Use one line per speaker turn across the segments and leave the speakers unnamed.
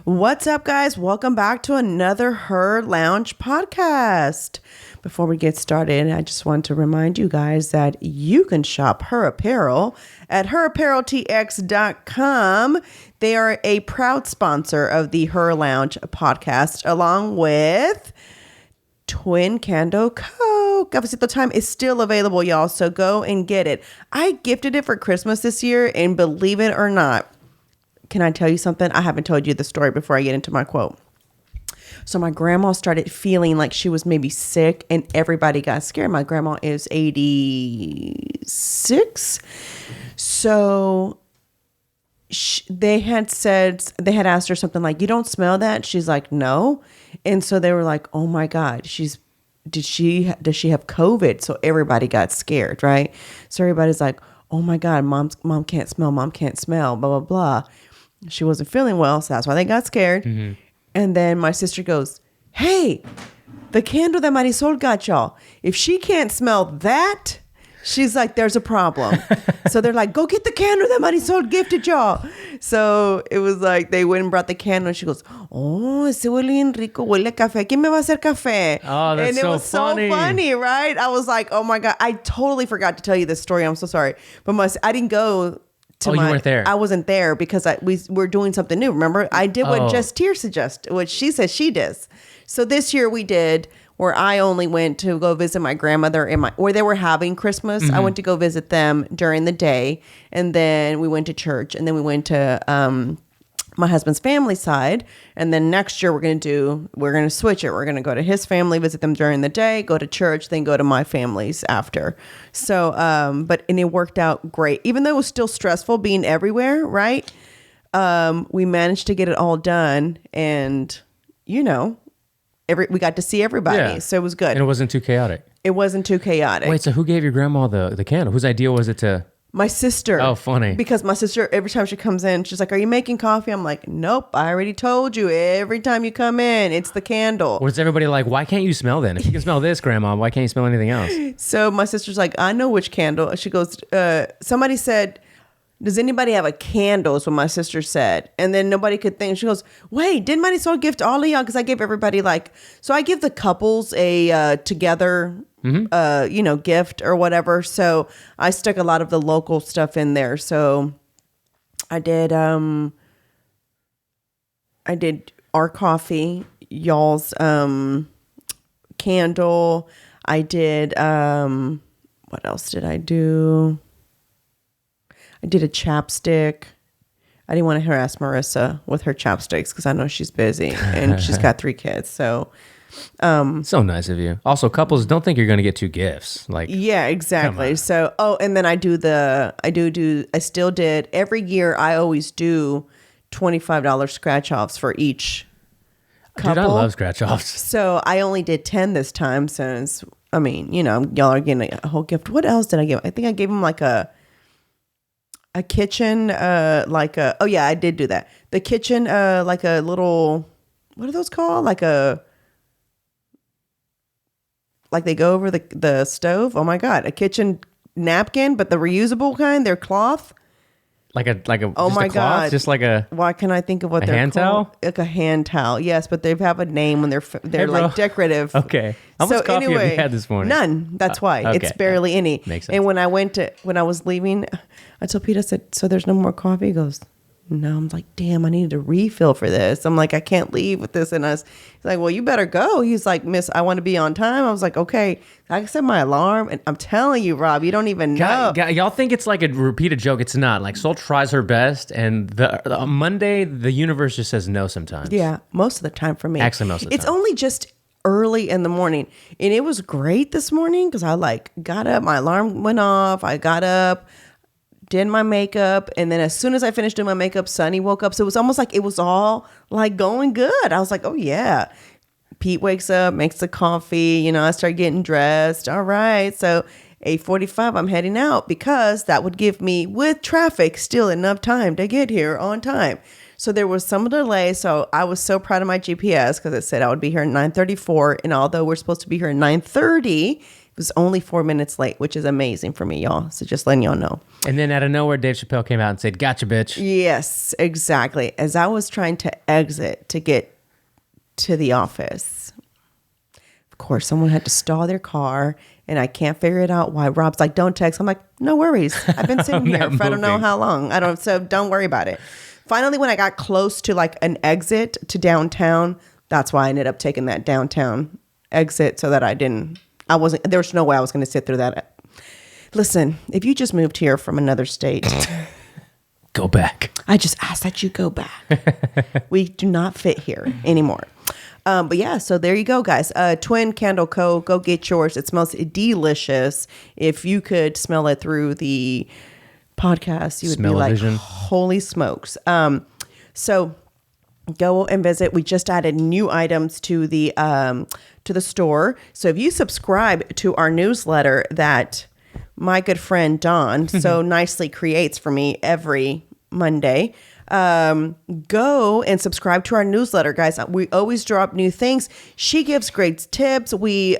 What's up, guys? Welcome back to another HERR Lounge podcast. Before we get started, I just want to remind you guys that you can shop HERR apparel at herappareltx.com. They are a proud sponsor of the HERR Lounge podcast, along with Twin Candle Coke. Cafecito Time is still available, y'all, so go and get it. I gifted it for Christmas this year, and believe it or not, can I tell you something? I haven't told you the story before I get into my quote. So my grandma started feeling like she was maybe sick and everybody got scared. My grandma is 86. So they had asked her something like, you don't smell that? She's like, no. And so they were like, oh my God, does she have COVID? So everybody got scared, right? So everybody's like, oh my God, mom can't smell, blah, blah, blah. She wasn't feeling well, so that's why they got scared. Mm-hmm. And then my sister goes, hey, the candle that Marisol got y'all, if she can't smell that, she's like, there's a problem. So they're like, go get the candle that Marisol gifted y'all. So it was like, they went and brought the candle, and she goes, oh, ese huele bien rico, huele a café. ¿Quién me va a hacer café?
Oh, that's so funny. And it was so
funny, right? I was like, oh my God, I totally forgot to tell you this story. I'm so sorry. But I didn't go to
you weren't there.
I wasn't there because we were doing something new. Remember, I did what Just Tear suggested, what she says she does. So this year we did where I only went to go visit my grandmother where they were having Christmas. Mm-hmm. I went to go visit them during the day, and then we went to church, and then we went to my husband's family side. And then next year we're going to switch it. We're going to go to his family, visit them during the day, go to church, then go to my family's after. So, and it worked out great, even though it was still stressful being everywhere. Right. We managed to get it all done, and we got to see everybody. Yeah. So it was good.
And it wasn't too chaotic.
It wasn't too chaotic.
Wait, so who gave your grandma the candle? Whose idea was it to?
My sister.
Oh, funny.
Because my sister, every time she comes in, she's like, are you making coffee? I'm like, nope, I already told you. Every time you come in, it's the candle.
Was everybody like, why can't you smell then? If you can smell this, Grandma, why can't you smell anything else?
So my sister's like, I know which candle. She goes, somebody said, does anybody have a candle? Is what my sister said. And then nobody could think. She goes, wait, didn't Marisol gift all of y'all? Because I gave everybody so I give the couples a together gift or whatever. So I stuck a lot of the local stuff in there. So I did our coffee, y'all's candle. I did what else did I do? I did a chapstick. I didn't want to harass Marissa with her chapsticks because I know she's busy and she's got 3 kids. So
so nice of you. Also, couples, don't think you're going to get 2 gifts.
Yeah, exactly. So, and then I still did every year. I always do $25 scratch offs for each couple.
Dude, I love scratch offs.
So I only did 10 this time since, y'all are getting a whole gift. What else did I give? I think I gave them a kitchen, I did do that. The kitchen, like a little, what are those called? Like they go over the stove. Oh my God. A kitchen napkin, but the reusable kind, they're cloth.
Like a
oh my God.
Just like a,
why can I think of what they're
hand
called?
Towel?
Like a hand towel. Yes. But they have a name when they're like decorative.
Okay. How much coffee have you had this morning?
None. That's why.
Okay.
It's barely any.
Makes sense.
And when I was leaving, I told Pete, I said, so there's no more coffee? He goes, no. I'm like, damn, I needed a refill for this. I'm like, I can't leave with this. And he's like, well, you better go. He's like, miss, I want to be on time. I was like, okay. I set my alarm. And I'm telling you, Rob, you don't even know.
Y'all think it's like a repeated joke. It's not. Like, Sol tries her best. And on Monday, the universe just says no sometimes.
Yeah, most of the time for me.
Actually, most of the time.
It's only just early in the morning. And it was great this morning because I got up. My alarm went off. I got up, did my makeup, and then as soon as I finished doing my makeup, Sonny woke up. So it was almost like it was all going good. I was like, oh yeah. Pete wakes up, makes the coffee, I start getting dressed. All right. So 8:45, I'm heading out because that would give me, with traffic, still enough time to get here on time. So there was some delay. So I was so proud of my GPS because it said I would be here at 9:34. And although we're supposed to be here at 9:30, was only 4 minutes late, which is amazing for me, y'all. So just letting y'all know.
And then out of nowhere, Dave Chappelle came out and said, "Gotcha, bitch."
Yes, exactly. As I was trying to exit to get to the office, of course, someone had to stall their car, and I can't figure it out why. Rob's like, "Don't text." I'm like, "No worries. I've been sitting here for I don't know how long. So don't worry about it." Finally, when I got close to like an exit to downtown, that's why I ended up taking that downtown exit so that there was no way I was going to sit through that. Listen, if you just moved here from another state,
go back.
I just ask that you go back. We do not fit here anymore. But yeah, so there you go, guys. Twin Candle Co. Go get yours. It smells delicious. If you could smell it through the podcast, you would be like, holy smokes. So go and visit. We just added new items to the store. So if you subscribe to our newsletter that my good friend Dawn so nicely creates for me every Monday, go and subscribe to our newsletter, guys. We always drop new things. She gives great tips. We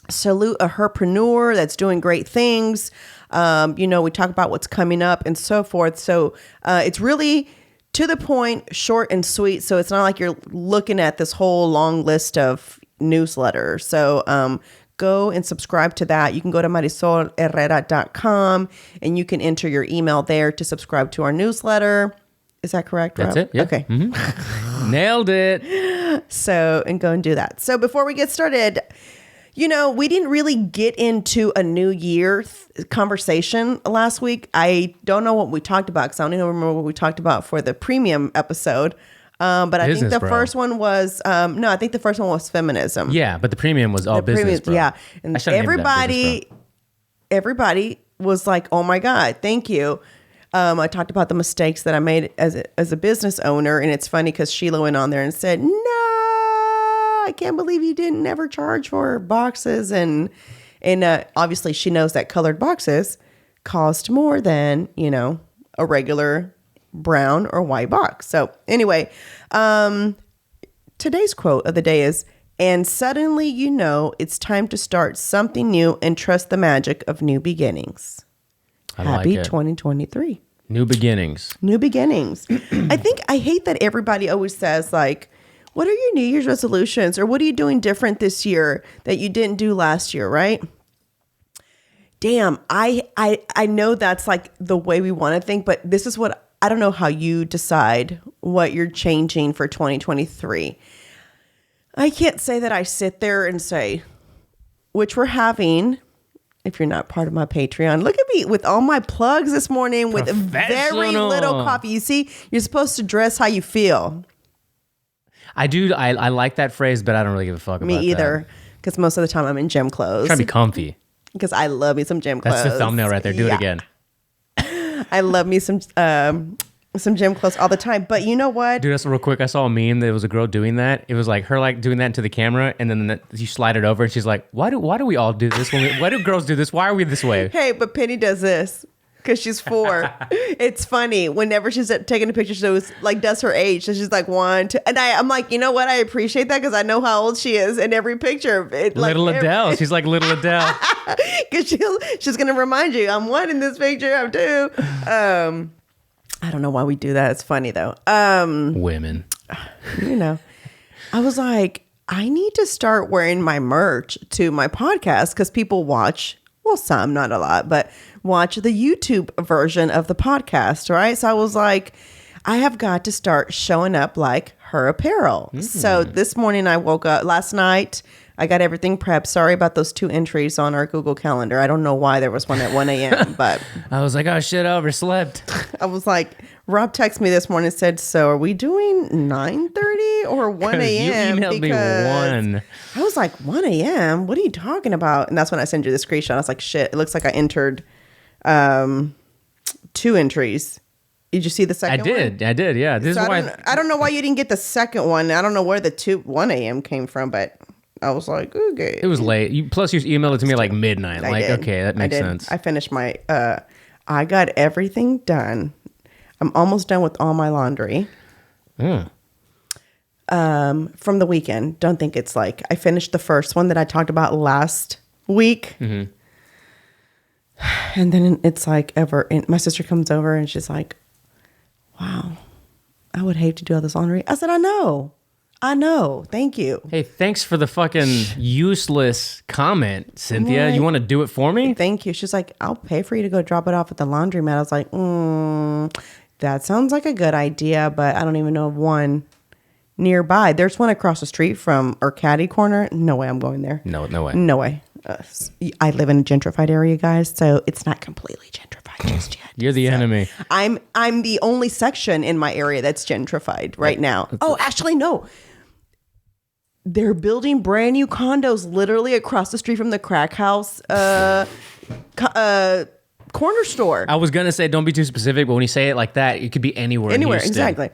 salute a herpreneur that's doing great things. We talk about what's coming up and so forth. So it's really to the point, short and sweet. So it's not like you're looking at this whole long list of newsletters. So go and subscribe to that. You can go to marisolherrera.com and you can enter your email there to subscribe to our newsletter. Is that correct, Rob?
That's it. Yeah.
Okay.
Mm-hmm. Nailed it.
So, and go and do that. So before we get started, we didn't really get into a new year conversation last week. I don't know what we talked about because I don't even remember what we talked about for the premium episode. But I think the first one was, I think the first one was feminism.
Yeah, but the premium was all business, bro.
Yeah. And everybody was like, oh my God, thank you. I talked about the mistakes that I made as a business owner. And it's funny because Sheila went on there and said, no, I can't believe you didn't ever charge for boxes. And obviously she knows that colored boxes cost more than, a regular brown or white box. So anyway, today's quote of the day is, and suddenly it's time to start something new and trust the magic of new beginnings. Happy 2023.
New beginnings.
New beginnings. I hate that everybody always says like, what are your New Year's resolutions? Or what are you doing different this year that you didn't do last year, right? Damn, I know that's like the way we want to think, but this is what, I don't know how you decide what you're changing for 2023. I can't say that I sit there and say, which we're having, if you're not part of my Patreon, look at me with all my plugs this morning with very little coffee. You see, you're supposed to dress how you feel.
I do. I like that phrase, but I don't really give a fuck about that. Me either,
because most of the time I'm in gym clothes.
Trying to be comfy.
Because I love me some gym clothes.
That's the thumbnail right there. Do it again.
I love me some gym clothes all the time. But you know what?
Dude, that's real quick. I saw a meme that was a girl doing that. It was like her like doing that into the camera, and then you slide it over, and she's like, "Why do we all do this? Why do girls do this? Why are we this way?"
Hey, but Penny does this because she's 4. It's funny whenever she's taking a picture, she does her age. So she's like 1, 2, and I'm like, you know what? I appreciate that because I know how old she is in every picture.
Little Adele. She's like little Adele.
Because she's gonna remind you, I'm 1 in this picture. I'm 2. I don't know why we do that. It's funny though.
Women.
I was like, I need to start wearing my merch to my podcast because people watch. Well, some, not a lot, but watch the YouTube version of the podcast, right? So I was like, I have got to start showing up like her apparel. So this morning I woke up, last night, I got everything prepped. Sorry about those 2 entries on our Google Calendar. I don't know why there was one at 1 a.m., but
I was like, oh shit, I overslept.
I was like, Rob texted me this morning and said, so are we doing 9:30 or 1 a.m.?
You emailed me 1.
I was like, 1 a.m.? What are you talking about? And that's when I sent you the screenshot. I was like, shit, it looks like I entered 2 entries. Did you see the second one?
I did, yeah. This is why
I don't know why you didn't get the second one. I don't know where the 1 a.m. came from, but I was like, okay.
It was late. Plus, you emailed it to me like midnight. Okay, that makes sense.
I finished my, I got everything done. I'm almost done with all my laundry. From the weekend. Don't think it's like, I finished the first one that I talked about last week. And then it's like and my sister comes over and she's like, wow, I would hate to do all this laundry. I said, I know. Thank you.
Hey, thanks for the fucking useless comment, Cynthia.
Right.
You want to do it for me?
Thank you. She's like, I'll pay for you to go drop it off at the laundromat. I was like, that sounds like a good idea, but I don't even know of one nearby. There's one across the street from our caddy corner. No way I'm going there.
No way.
No way. I live in a gentrified area, guys, so it's not completely gentrified just yet.
You're the enemy.
I'm the only section in my area that's gentrified right now. Oh, actually, no. They're building brand new condos literally across the street from the crack house corner store.
I was going to say, don't be too specific, but when you say it like that, it could be anywhere.
Anywhere,
in Houston.
exactly.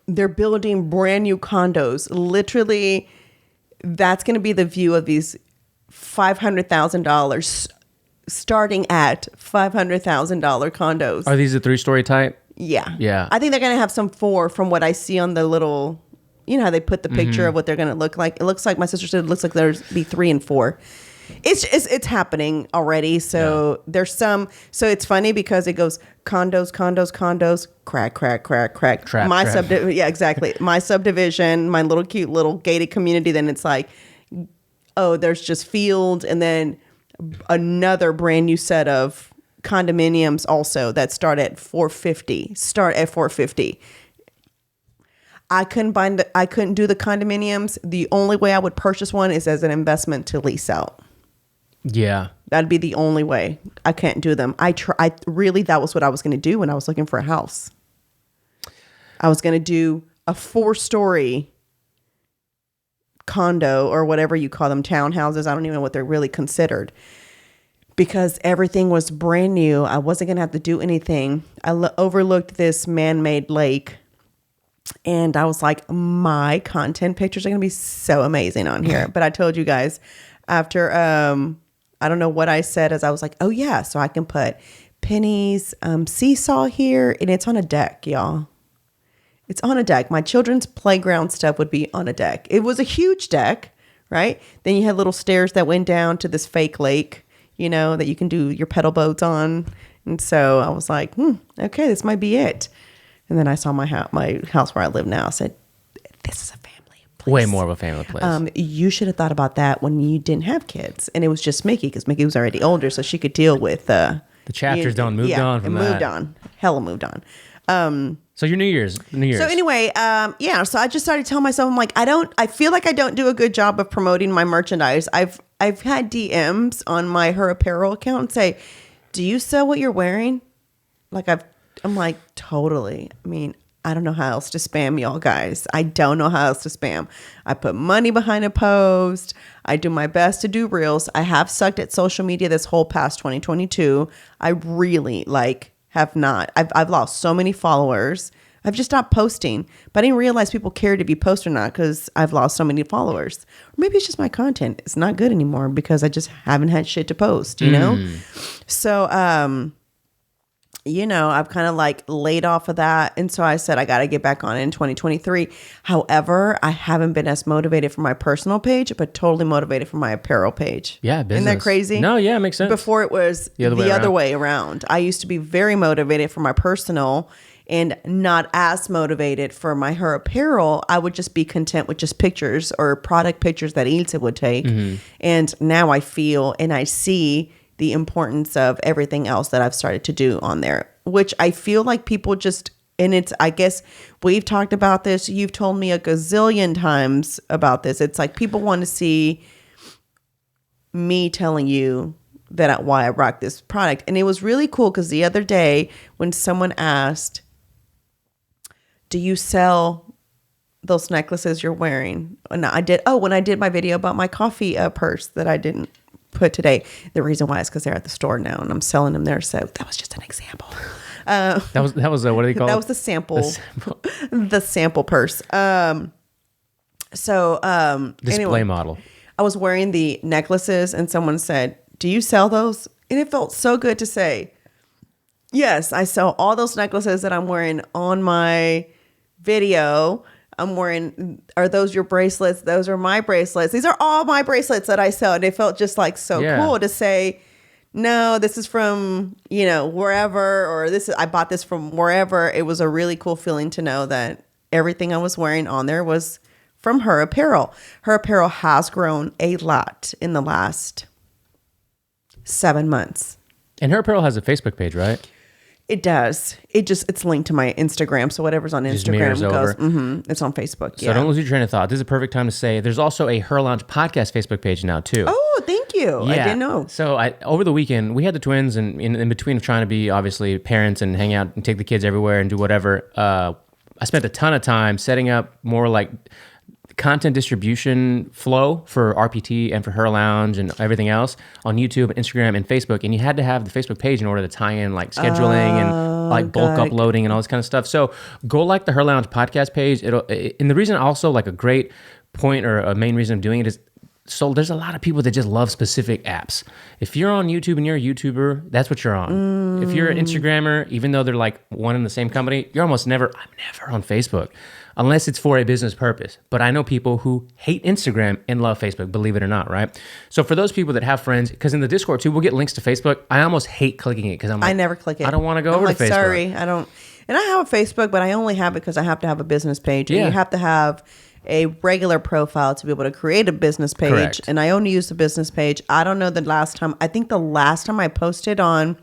They're building brand new condos. Literally, that's going to be the view of these $500,000, starting at $500,000 condos.
Are these a 3-story type?
Yeah.
Yeah.
I think they're going to have some 4 from what I see on the little, you know how they put the picture of what they're going to look like. It looks like, my sister said, it looks like there's be 3 and 4. It's happening already. So there's some, so it's funny because it goes condos, crack. Yeah, exactly. My subdivision, my little cute little gated community. Then it's like, oh, there's just fields, and then another brand new set of condominiums also that start at 450. I couldn't do the condominiums. The only way I would purchase one is as an investment to lease out.
Yeah.
That'd be the only way. I can't do them. I really, that was what I was going to do when I was looking for a house. I was going to do a 4-story condo, or whatever you call them, townhouses. I don't even know what they're really considered, because everything was brand new. I wasn't going to have to do anything. I overlooked this man-made lake, and I was like, my content pictures are going to be so amazing on here. But I told you guys after, I don't know what I said, as I was like, oh yeah, so I can put Penny's seesaw here, and it's on a deck, y'all. It's on a deck. My children's playground stuff would be on a deck. It was a huge deck, right? Then you had little stairs that went down to this fake lake, you know, that you can do your pedal boats on. And so I was like, okay, this might be it. And then I saw my house where I live now. I said, this is a family place.
Way more of a family place.
You should have thought about that when you didn't have kids. And it was just Mickey, because Mickey was already older, so she could deal with... the
chapters moved on from that.
Moved on. Hella moved on.
So your New Year's.
So anyway, so I just started telling myself, I'm like, I feel like I don't do a good job of promoting my merchandise. I've had DMs on my HERR Apparel account say, do you sell what you're wearing? Like I'm like, totally. I mean, I don't know how else to spam y'all guys. I don't know how else to spam. I put money behind a post. I do my best to do reels. I have sucked at social media this whole past 2022. I really have not. I've lost so many followers. I've just stopped posting, but I didn't realize people care to be posted or not, because I've lost so many followers. Or maybe it's just my content. It's not good anymore because I just haven't had shit to post, you know? So, I've kind of laid off of that. And so I said, I got to get back on it in 2023. However, I haven't been as motivated for my personal page, but totally motivated for my apparel page.
Yeah. Business.
Isn't that crazy?
No, yeah, it makes sense.
Before it was the other way around. I used to be very motivated for my personal and not as motivated for my HERR Apparel. I would just be content with just pictures or product pictures that Ilse would take. And now I feel and I see the importance of everything else that I've started to do on there, which I feel like people just, and it's, I guess we've talked about this. You've told me a gazillion times about this. It's like people want to see me telling you that why I rock this product. And it was really cool because the other day when someone asked, do you sell those necklaces you're wearing? And I did. Oh, when I did my video about my coffee purse that I didn't put today. The reason why is because they're at the store now and I'm selling them there. So that was just an example.
That was what do they call it?
That was the sample. The sample purse.
Display model.
I was wearing the necklaces and someone said, do you sell those? And it felt so good to say, yes, I sell all those necklaces that I'm wearing on my video. I'm wearing, are those your bracelets? Those are my bracelets. These are all my bracelets that I sell. And it felt just like so cool to say, no, this is from, wherever, or I bought this from wherever. It was a really cool feeling to know that everything I was wearing on there was from Her Apparel. Her Apparel has grown a lot in the last 7 months.
And Her Apparel has a Facebook page, right?
It does. It's linked to my Instagram. So whatever's on Instagram goes, it's on Facebook.
So don't lose your train of thought. This is a perfect time to say there's also a Herr Lounge podcast Facebook page now too.
Oh, thank you.
Yeah.
I didn't know.
So over the weekend, we had the twins, and in between of trying to be obviously parents and hang out and take the kids everywhere and do whatever, I spent a ton of time setting up more like content distribution flow for RPT and for Herr Lounge and everything else on YouTube and Instagram and Facebook. And you had to have the Facebook page in order to tie in like scheduling and like bulk uploading and all this kind of stuff. So go like the Herr Lounge podcast page. And the reason also like a great point or a main reason of doing it is, so there's a lot of people that just love specific apps. If you're on YouTube and you're a YouTuber, that's what you're on. If you're an Instagrammer, even though they're like one and the same company, I'm never on Facebook unless it's for a business purpose. But I know people who hate Instagram and love Facebook, believe it or not, right? So for those people that have friends, because in the Discord too, we'll get links to Facebook. I almost hate clicking it because I'm like,
I never click it.
I don't want to go over to Facebook.
Sorry, I don't. And I have a Facebook, but I only have it because I have to have a business page. And you have to have a regular profile to be able to create a business page.
Correct.
And I only use the business page. I don't know the last time. I think the last time I posted on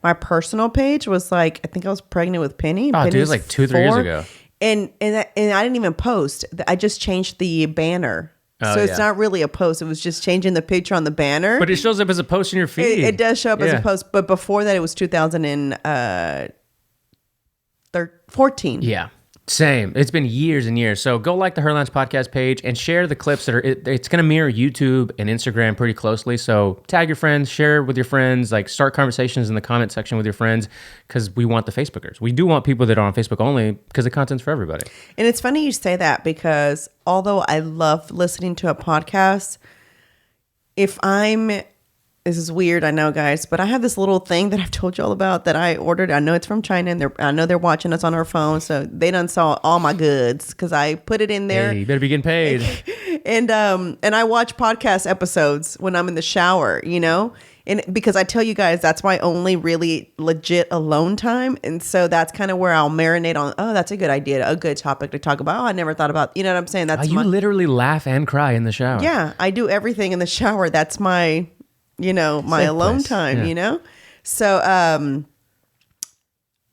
my personal page was like, I think I was pregnant with Penny.
Oh, dude, it was like 2-3 years ago.
And I didn't even post. I just changed the banner. So it's not really a post. It was just changing the picture on the banner.
But it shows up as a post in your feed.
It does show up as a post. But before that, it was 2014.
Yeah. Same. It's been years and years. So go like the Herr Lounge podcast page and share the clips that are, it's going to mirror YouTube and Instagram pretty closely. So tag your friends, share with your friends, like start conversations in the comment section with your friends, because we want the Facebookers. We do want people that are on Facebook only because the content's for everybody.
And it's funny you say that, because although I love listening to a podcast, this is weird, I know, guys, but I have this little thing that I've told you all about that I ordered. I know it's from China, and I know they're watching us on our phone, so they done saw all my goods because I put it in there.
Hey, you better be getting paid.
And I watch podcast episodes when I'm in the shower, and because I tell you guys, that's my only really legit alone time. And so that's kind of where I'll marinate on, oh, that's a good idea, a good topic to talk about. Oh, I never thought about, you know what I'm saying? That's
you literally laugh and cry in the shower.
Yeah, I do everything in the shower. That's my my
safe
alone
place.
time, So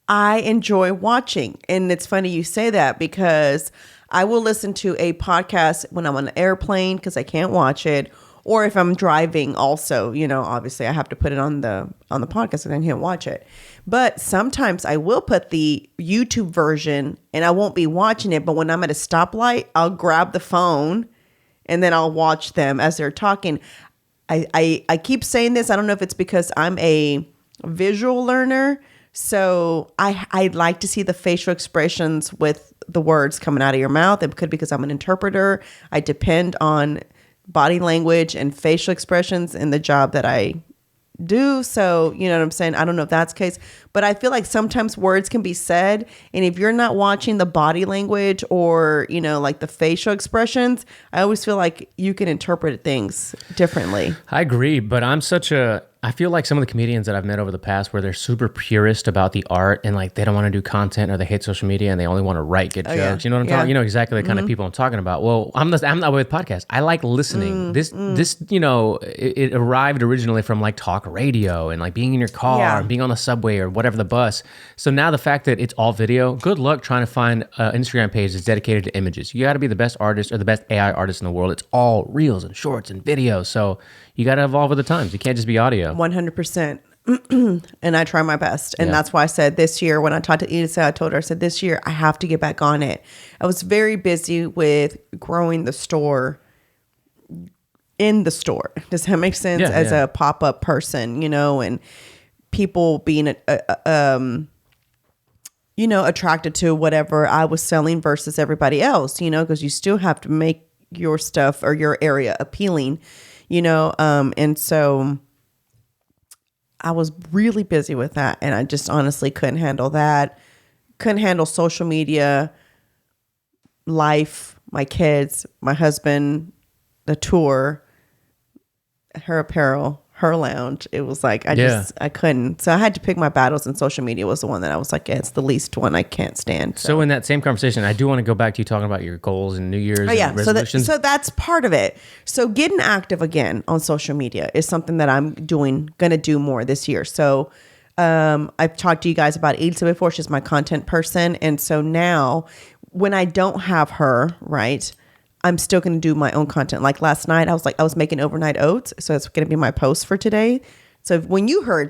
I enjoy watching. And it's funny you say that, because I will listen to a podcast when I'm on an airplane because I can't watch it. Or if I'm driving also, obviously I have to put it on the podcast and I can't watch it. But sometimes I will put the YouTube version and I won't be watching it. But when I'm at a stoplight, I'll grab the phone and then I'll watch them as they're talking. I keep saying this. I don't know if it's because I'm a visual learner. So I like to see the facial expressions with the words coming out of your mouth. It could be because I'm an interpreter. I depend on body language and facial expressions in the job that I do. So, you know what I'm saying? I don't know if that's the case, but I feel like sometimes words can be said, and if you're not watching the body language or, like the facial expressions, I always feel like you can interpret things differently.
I agree, but I feel like some of the comedians that I've met over the past, where they're super purist about the art and like they don't want to do content or they hate social media and they only want to write good jokes.
Yeah.
You know what I'm talking? You know exactly the kind of people I'm talking about. Well, I'm that way with podcasts. I like listening. This it arrived originally from like talk radio and like being in your car and being on the subway or whatever, the bus. So now the fact that it's all video, good luck trying to find an Instagram page that's dedicated to images. You got to be the best artist or the best AI artist in the world. It's all reels and shorts and videos. So you got to evolve with the times. You can't just be audio.
100%. And I try my best. And that's why I said this year, when I talked to Edith, I told her, I said, this year I have to get back on it. I was very busy with growing the store in the store. Does that make sense? As a pop-up person, and people being, attracted to whatever I was selling versus everybody else, because you still have to make your stuff or your area appealing, and so I was really busy with that, and I just honestly couldn't handle that. Couldn't handle social media life, my kids, my husband, the tour, her apparel, her lounge. It was like, I couldn't. So I had to pick my battles, and social media was the one that I was like, yeah, it's the least one I can't stand.
So in that same conversation, I do want to go back to you talking about your goals and New Year's and resolutions.
So that's part of it. So getting active again on social media is something that I'm going to do more this year. So I've talked to you guys about Elisa before. She's my content person. And so now when I don't have her, right, I'm still going to do my own content. Like last night, I was making overnight oats. So it's going to be my post for today. So when you hear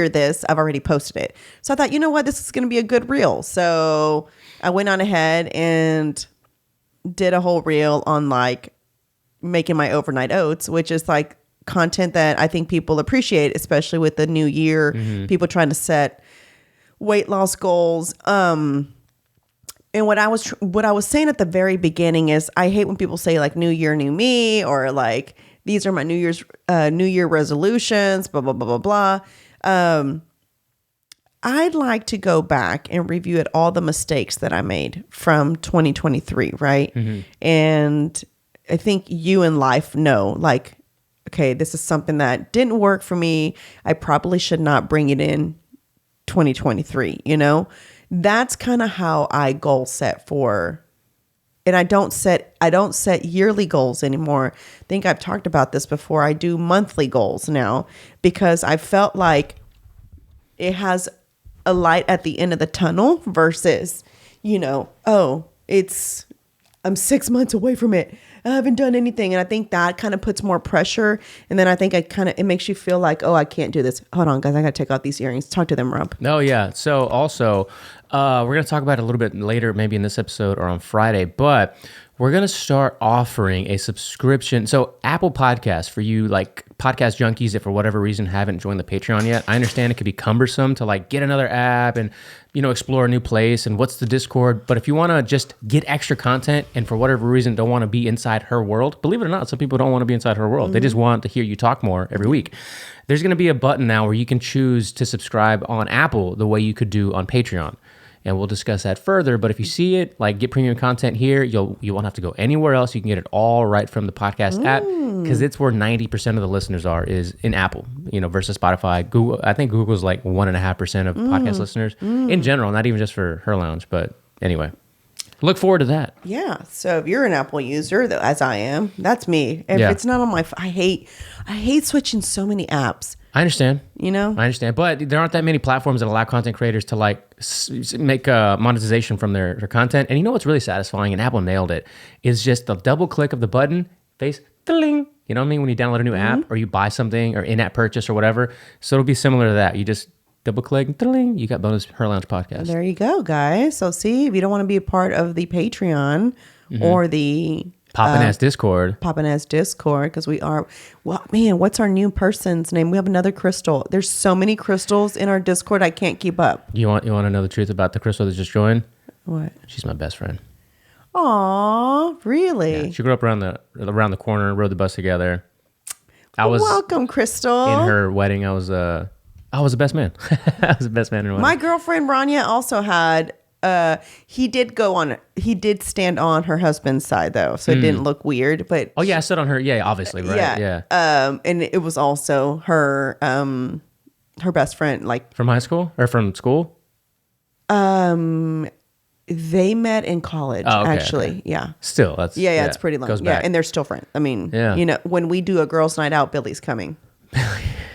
this, I've already posted it. So I thought, you know what, this is going to be a good reel. So I went on ahead and did a whole reel on like making my overnight oats, which is like content that I think people appreciate, especially with the new year, people trying to set weight loss goals. And what I was saying at the very beginning is I hate when people say like new year, new me, or like these are my New Year resolutions, blah, blah, blah, blah, blah. I'd like to go back and review at all the mistakes that I made from 2023, right? And I think you in life know, like, okay, this is something that didn't work for me. I probably should not bring it in 2023, you know? That's kind of how I goal set for, and I don't set yearly goals anymore. I think I've talked about this before. I do monthly goals now because I felt like it has a light at the end of the tunnel versus, you know, I'm 6 months away from it. I haven't done anything. And I think that kind of puts more pressure. And then I think it makes you feel like, oh, I can't do this. Hold on, guys. I got to take out these earrings. Talk to them, Rob.
Oh, yeah. So also, we're going to talk about it a little bit later, maybe in this episode or on Friday, but we're going to start offering a subscription. So Apple Podcasts, for you like podcast junkies that for whatever reason haven't joined the Patreon yet, I understand it could be cumbersome to like get another app and, you know, explore a new place and what's the Discord. But if you want to just get extra content and for whatever reason don't want to be inside her world, believe it or not, some people don't want to be inside her world. They just want to hear you talk more every week. There's going to be a button now where you can choose to subscribe on Apple the way you could do on Patreon. And we'll discuss that further. But if you see it, like get premium content here, you won't have to go anywhere else. You can get it all right from the podcast app because it's where 90% of the listeners is in Apple, you know, versus Spotify. Google, I think Google's like 1.5% of podcast listeners in general, not even just for Her Lounge. But anyway, look forward to that.
Yeah. So if you're an Apple user, as I am, that's me. If it's not on my, I hate switching so many apps.
I understand.
You know?
I understand. But there aren't that many platforms that allow content creators to like make monetization from their content. And you know what's really satisfying, and Apple nailed it, is just the double click of the button, face, ding. You know what I mean? When you download a new app or you buy something or in-app purchase or whatever. So it'll be similar to that. You just double click, ding, you got bonus Her Lounge podcast.
There you go, guys. So see, if you don't want to be a part of the Patreon or the...
Poppin' ass Discord,
because we are, well, man, what's our new person's name? We have another Crystal. There's so many Crystals in our Discord, I can't keep up.
You want to know the truth about the Crystal that just joined?
What?
She's my best friend.
Aw, really?
Yeah, she grew up around the corner, rode the bus together.
Welcome, Crystal.
In her wedding, I was the best man. I was the best man in her wedding.
My girlfriend Rania also had. He did stand on her husband's side though, so it didn't look weird. But
I stood on her. Yeah, obviously, right? Yeah.
And it was also her best friend, like
from high school or from school.
They met in college, actually. Okay. Yeah.
Still, that's
it's pretty long. Yeah, and they're still friends. I mean, you know, when we do a girls' night out, Billy's coming.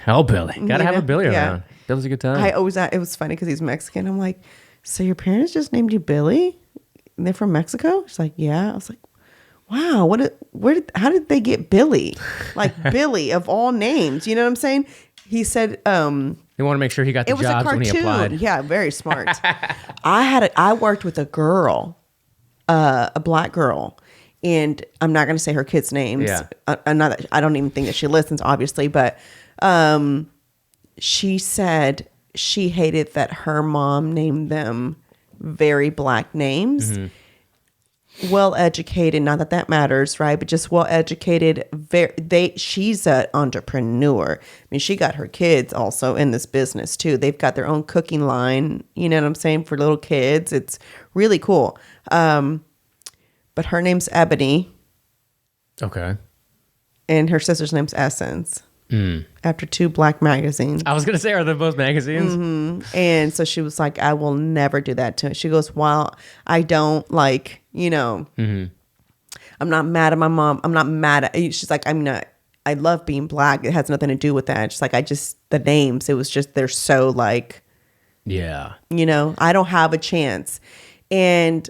Oh, Billy, gotta have a Billy around. Billy's a good time.
It was funny because he's Mexican. I'm like, so your parents just named you Billy? And they're from Mexico? She's like, yeah. I was like, wow, how did they get Billy? Like Billy of all names, you know what I'm saying? He said,
they want to make sure he got the jobs when he applied.
Yeah, very smart. I worked with a girl, a black girl, and I'm not going to say her kids' names.
Yeah.
I don't even think that she listens, obviously, but she said she hated that her mom named them very black names. Well educated, not that matters, right? But just well educated. She's an entrepreneur. I mean, she got her kids also in this business too. They've got their own cooking line. You know what I'm saying, for little kids. It's really cool. but her name's Ebony.
Okay.
And her sister's name's Essence. After 2 black magazines.
I was going to say, are they both magazines?
And so she was like, I will never do that to her. She goes, well, I don't like, I'm not mad at my mom. I'm not mad at, she's like, I love being black. It has nothing to do with that. She's like, the names, it was just, they're so like,
yeah,
I don't have a chance. And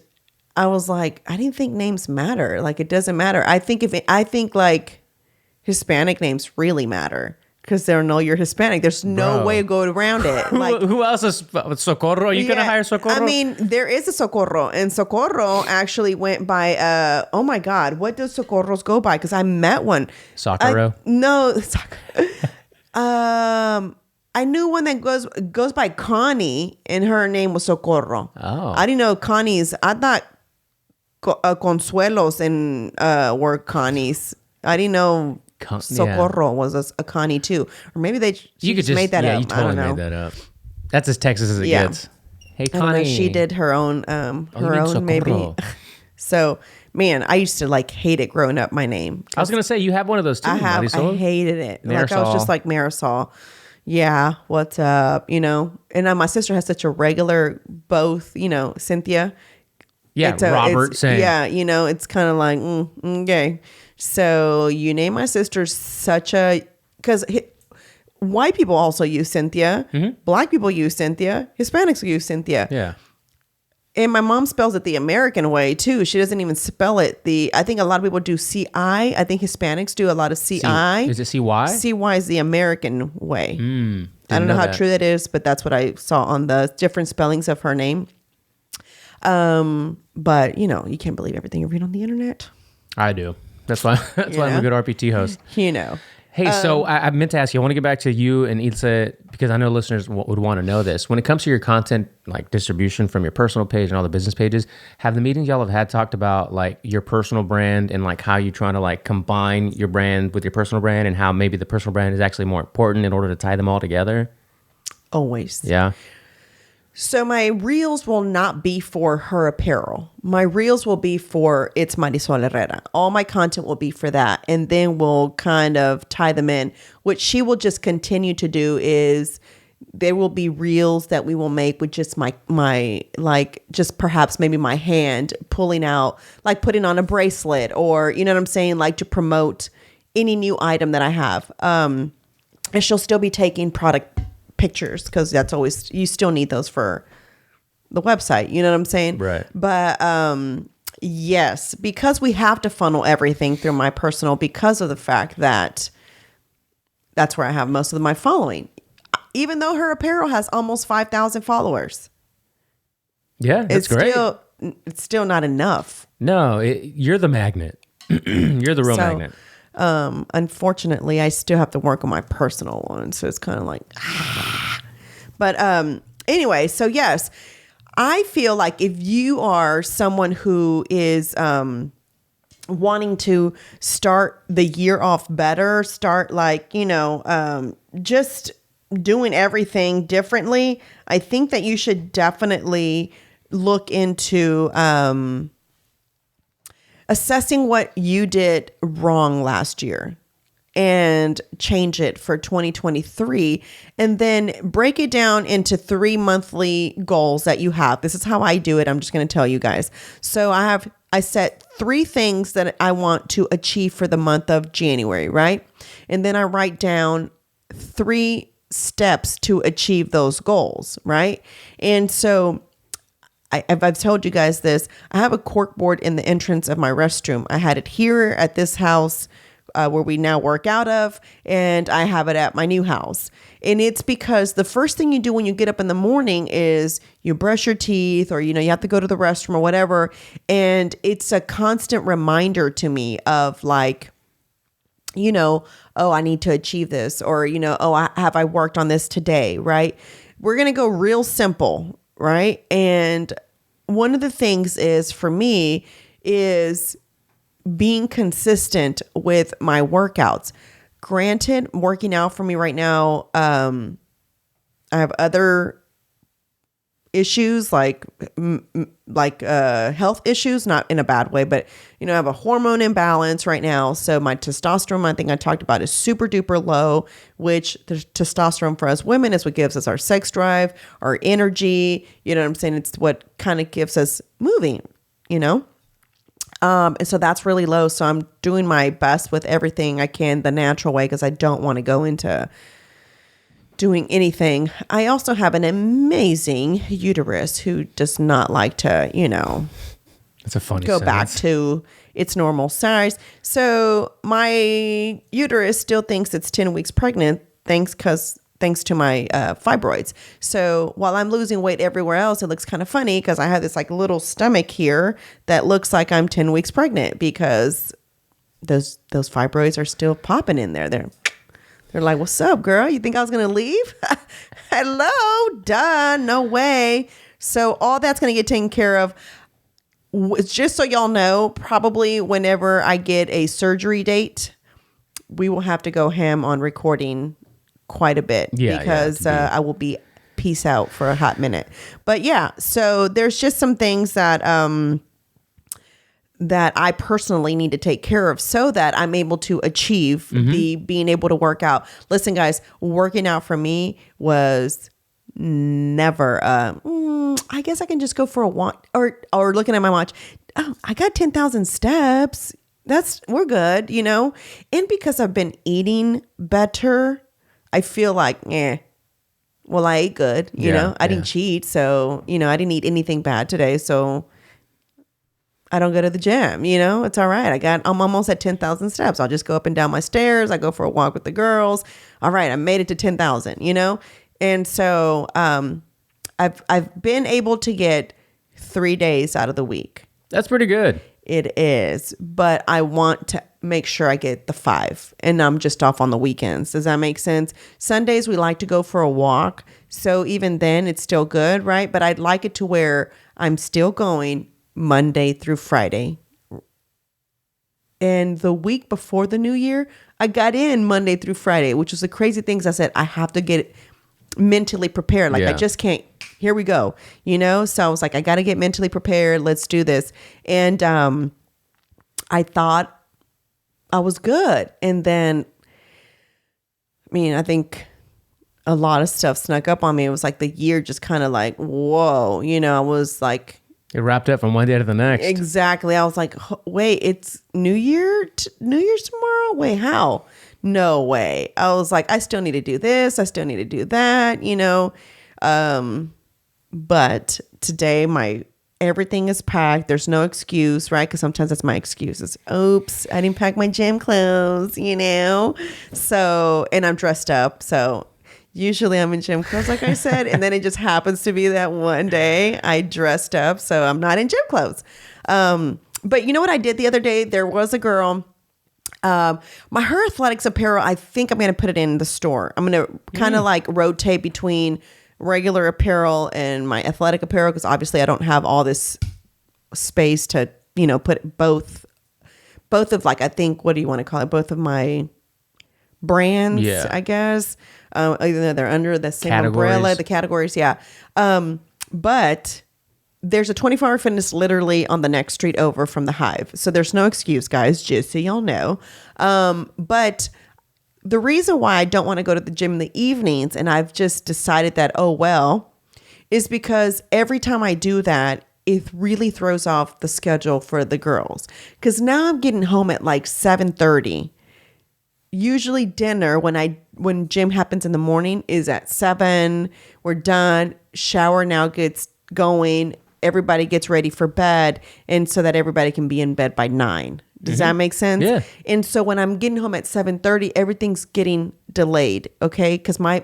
I was like, I didn't think names matter. Like, it doesn't matter. I think like Hispanic names really matter because they'll know you're Hispanic. There's no way to go around it. Like,
who else is Socorro? Are you gonna hire Socorro?
I mean, there is a Socorro, and Socorro actually went by. Oh my God, what does Socorros go by? Because I met one.
Socorro.
No, I knew one that goes by Connie, and her name was Socorro.
Oh,
I didn't know Connie's. I thought Consuelos and were Connies. I didn't know. Socorro was a Connie too, or maybe she just made that up.
Yeah, you totally made that up. That's as Texas as it gets. Hey, Connie.
She did her own, maybe. So, man, I used to like hate it growing up. My name.
I was gonna say you have one of those too.
I hated it. Marisol. Like I was just like Marisol. Yeah, what's up? And my sister has such a regular both. Cynthia.
Yeah, Robert. Same.
Yeah, it's kind of like okay. So you name my sister because white people also use Cynthia, black people use Cynthia, Hispanics use Cynthia.
Yeah.
And my mom spells it the American way too. She doesn't even spell it I think a lot of people do C-I. I think Hispanics do a lot of C-I.
Is it C-Y?
C-Y is the American way. I don't know how true that is, but that's what I saw on the different spellings of her name. But you can't believe everything you read on the internet.
I do. That's why I'm a good RPT host. Hey, so I meant to ask you, I want to get back to you and Ilse, because I know listeners would want to know this. When it comes to your content, like distribution from your personal page and all the business pages, have the meetings y'all have had talked about like your personal brand and like how you're trying to like combine your brand with your personal brand and how maybe the personal brand is actually more important in order to tie them all together?
Always.
Yeah.
So my reels will not be for her apparel. My reels will be for It's Marisol Herrera. All my content will be for that. And then we'll kind of tie them in. What she will just continue to do is there will be reels that we will make with just my like just perhaps maybe my hand pulling out, like putting on a bracelet or, you know what I'm saying? Like to promote any new item that I have. And she'll still be taking product pictures because that's always, you still need those for the website, you know what I'm saying?
Right.
But yes, because we have to funnel everything through my personal because of the fact that that's where I have most of my following, even though her apparel has almost 5,000 followers.
Yeah, that's great.
It's still not enough.
No, you're the magnet. You're the real magnet.
Unfortunately, I still have to work on my personal one. So it's kind of like, but anyway, so yes, I feel like if you are someone who is wanting to start the year off better, start like, just doing everything differently, I think that you should definitely look into assessing what you did wrong last year and change it for 2023, and then break it down into 3 monthly goals that you have. This is how I do it. I'm just going to tell you guys. So I set 3 things that I want to achieve for the month of January, right? And then I write down 3 steps to achieve those goals, right? And so I've told you guys this. I have a cork board in the entrance of my restroom. I had it here at this house where we now work out of, and I have it at my new house. And it's because the first thing you do when you get up in the morning is you brush your teeth, or, you have to go to the restroom or whatever. And it's a constant reminder to me of like, oh, I need to achieve this, or, have I worked on this today, right? We're going to go real simple, right? And one of the things is for me is being consistent with my workouts. Granted, working out for me right now, I have other issues, like health issues, not in a bad way, but I have a hormone imbalance right now. So my testosterone, I think I talked about, is super duper low, which the testosterone for us women is what gives us our sex drive, our energy. You know what I'm saying? It's what kind of gives us moving, and so that's really low. So I'm doing my best with everything I can the natural way, because I don't want to go into doing anything. I also have an amazing uterus who does not like to,
That's a funny
go
sentence.
back to its normal size. So my uterus still thinks it's 10 weeks pregnant, thanks to my fibroids. So while I'm losing weight everywhere else, it looks kind of funny because I have this like little stomach here that looks like I'm 10 weeks pregnant, because those fibroids are still popping in there. They're like, what's up, girl? You think I was going to leave? Hello? Duh. No way. So all that's going to get taken care of. Just so y'all know, probably whenever I get a surgery date, we will have to go ham on recording quite a bit, because I will be peace out for a hot minute. But yeah, so there's just some things that that I personally need to take care of so that I'm able to achieve the being able to work out. Listen, guys, working out for me was never, I guess I can just go for a walk, or looking at my watch. Oh, I got 10,000 steps. We're good, And because I've been eating better, I feel like, well, I ate good, I didn't cheat. So, I didn't eat anything bad today. So I don't go to the gym, it's all right. I'm almost at 10,000 steps. I'll just go up and down my stairs. I go for a walk with the girls. All right. I made it to 10,000, And so, I've been able to get 3 days out of the week.
That's pretty good.
It is, but I want to make sure I get the 5, and I'm just off on the weekends. Does that make sense? Sundays, we like to go for a walk. So even then it's still good, right? But I'd like it to where I'm still going Monday through Friday. And the week before the new year, I got in Monday through Friday, which was the crazy things. I said, I have to get mentally prepared. Like I just can't, here we go, So I was like, I got to get mentally prepared. Let's do this. And I thought I was good. And then, I think a lot of stuff snuck up on me. It was like the year just kind of like, whoa, I was like,
it wrapped up from one day to the next.
Exactly. I was like, wait, it's New Year's tomorrow? Wait, how? No way. I was like, I still need to do this. I still need to do that, But today everything is packed. There's no excuse, right? Because sometimes that's my excuses. Oops, I didn't pack my gym clothes, So, and I'm dressed up. So usually I'm in gym clothes, like I said, and then it just happens to be that one day I dressed up, so I'm not in gym clothes. But you know what I did the other day? There was a girl, my HERR Athletics apparel, I think I'm going to put it in the store. I'm going to kind of like rotate between regular apparel and my athletic apparel, because obviously I don't have all this space to, put both of, like, I think, what do you want to call it? Both of my brands, I guess. Even though they're under the same umbrella, the categories, but there's a 24-hour fitness literally on the next street over from the Hive. So there's no excuse, guys, just so y'all know. But the reason why I don't want to go to the gym in the evenings, and I've just decided that, is because every time I do that, it really throws off the schedule for the girls. Because now I'm getting home at like 7:30. Usually dinner when gym happens in the morning is at 7. We're done. Shower now gets going. Everybody gets ready for bed, and so that everybody can be in bed by 9. Does that make sense?
Yeah.
And so when I'm getting home at 7:30, everything's getting delayed. Okay, because my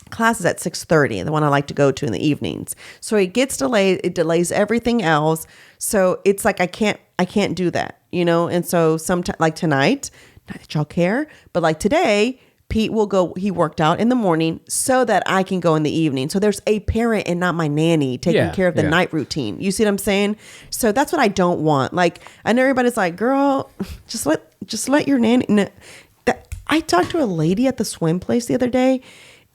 class is at 6:30, the one I like to go to in the evenings. So it gets delayed. It delays everything else. So it's like I can't do that, And so sometimes, like tonight, not that y'all care, but like today, Pete will go, he worked out in the morning so that I can go in the evening. So there's a parent and not my nanny taking care of the night routine. You see what I'm saying? So that's what I don't want. Like, I know everybody's like, girl, just let your nanny. No. I talked to a lady at the swim place the other day,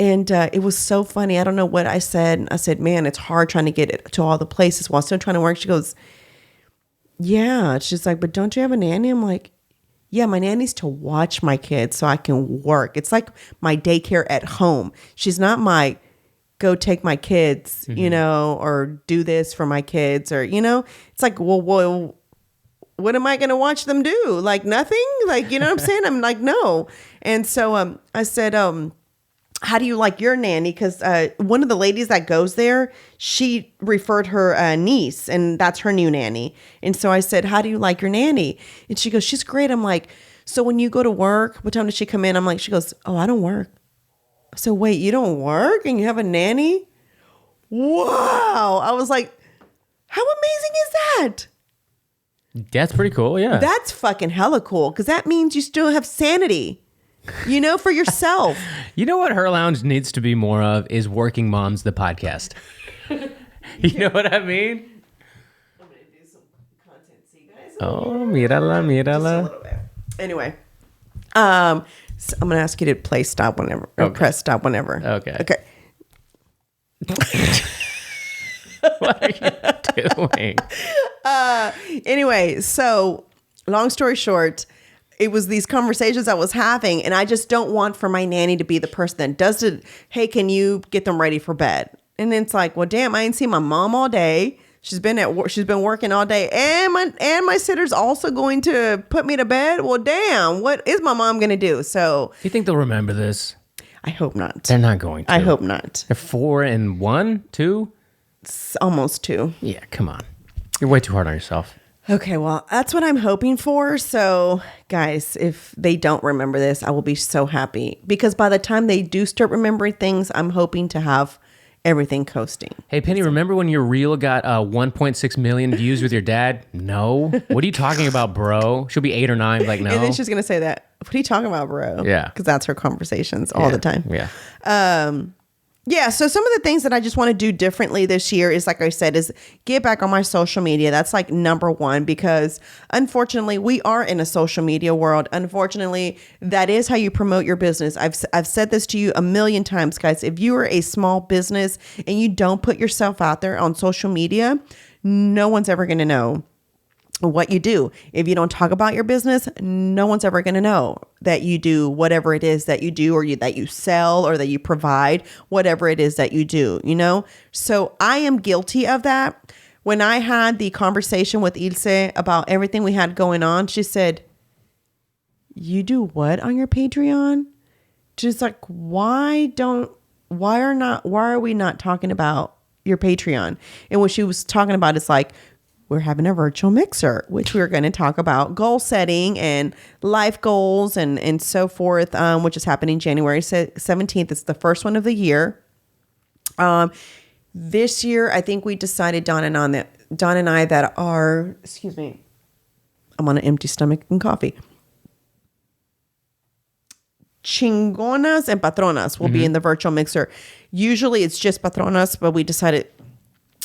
And it was so funny. I don't know what I said. I said, man, it's hard trying to get it to all the places while still trying to work. She goes, yeah. She's like, but don't you have a nanny? I'm like, yeah, my nanny's to watch my kids so I can work. It's like my daycare at home. She's not my go take my kids, or do this for my kids, or, it's like, well, what am I going to watch them do? Like nothing? Like, you know what I'm saying? I'm like, no. And so I said, how do you like your nanny? Because one of the ladies that goes there, she referred her niece, and that's her new nanny. And so I said, how do you like your nanny? And she goes, she's great. I'm like, so when you go to work, what time does she come in? I'm like, she goes, oh, I don't work. So wait, you don't work and you have a nanny? Wow. I was like, how amazing is that?
That's pretty cool. Yeah.
That's fucking hella cool. Because that means you still have sanity, for yourself.
You know what Her Lounge needs to be more of is Working Moms, the podcast. You know what I mean?
I'm going to do some content. See you guys.
Oh, mírala, mírala.
Just a little bit. Anyway. So I'm going to ask you to play stop whenever, or press stop whenever.
Okay. What are you doing?
Anyway, so long story short, it was these conversations I was having, and I just don't want for my nanny to be the person that does it. Hey, can you get them ready for bed? And then it's like, well, damn, I ain't seen my mom all day. She's been working all day, and my sitter's also going to put me to bed. Well, damn, what is my mom going to do? So,
Do you think they'll remember this?
I hope not.
They're not going to.
I hope not.
They're 4 and 1, 2?
It's almost 2.
Yeah, come on. You're way too hard on yourself.
Okay, well, that's what I'm hoping for. So, guys, if they don't remember this, I will be so happy. Because by the time they do start remembering things, I'm hoping to have everything coasting.
Hey, Penny, remember when your reel got 1.6 million views with your dad? No. What are you talking about, bro? She'll be 8 or 9, like, no.
And then she's going to say that. What are you talking about, bro?
Yeah.
Because that's her conversations all the time.
Yeah.
Yeah, so some of the things that I just want to do differently this year is, like I said, is get back on my social media. That's like number one, because unfortunately we are in a social media world. Unfortunately, that is how you promote your business. I've said this to you a million times, guys. If you are a small business and you don't put yourself out there on social media, no one's ever going to know what you do. If you don't talk about your business, no one's ever going to know that you do whatever it is that you do, or that you sell, or that you provide, whatever it is that you do, So I am guilty of that. When I had the conversation with Ilse about everything we had going on, she said, you do what on your Patreon? She's like, why are we not talking about your Patreon? And what she was talking about is like, we're having a virtual mixer, which we're going to talk about goal setting and life goals and so forth, which is happening January 17th. It's the first one of the year. This year, I think we decided, Don and I, that are, excuse me, I'm on an empty stomach and coffee. Chingonas and patronas will be in the virtual mixer. Usually it's just patronas, but we decided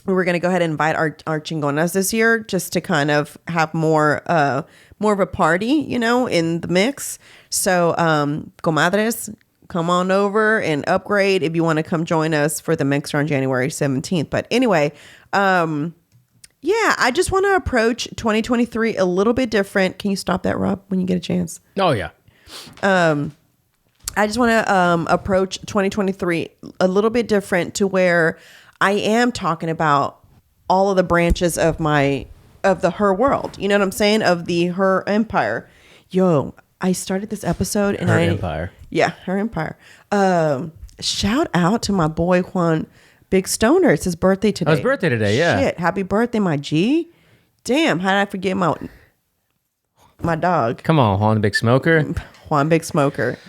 we were going to go ahead and invite our chingonas this year, just to kind of have more of a party, in the mix. So, comadres, come on over and upgrade if you want to come join us for the mixer on January 17th. But anyway, I just want to approach 2023 a little bit different. Can you stop that, Rob, when you get a chance?
Oh, yeah.
I just want to approach 2023 a little bit different, to where I am talking about all of the branches of the HERR world. You know what I'm saying? Of the HERR empire. Yo, I started this episode and
HERR empire.
Yeah, HERR empire. Shout out to my boy Juan Big Stoner. It's his birthday today.
Oh, his birthday today, yeah.
Shit, happy birthday, my G. Damn, how did I forget my dog?
Come on, Juan Big Smoker.
Juan Big Smoker.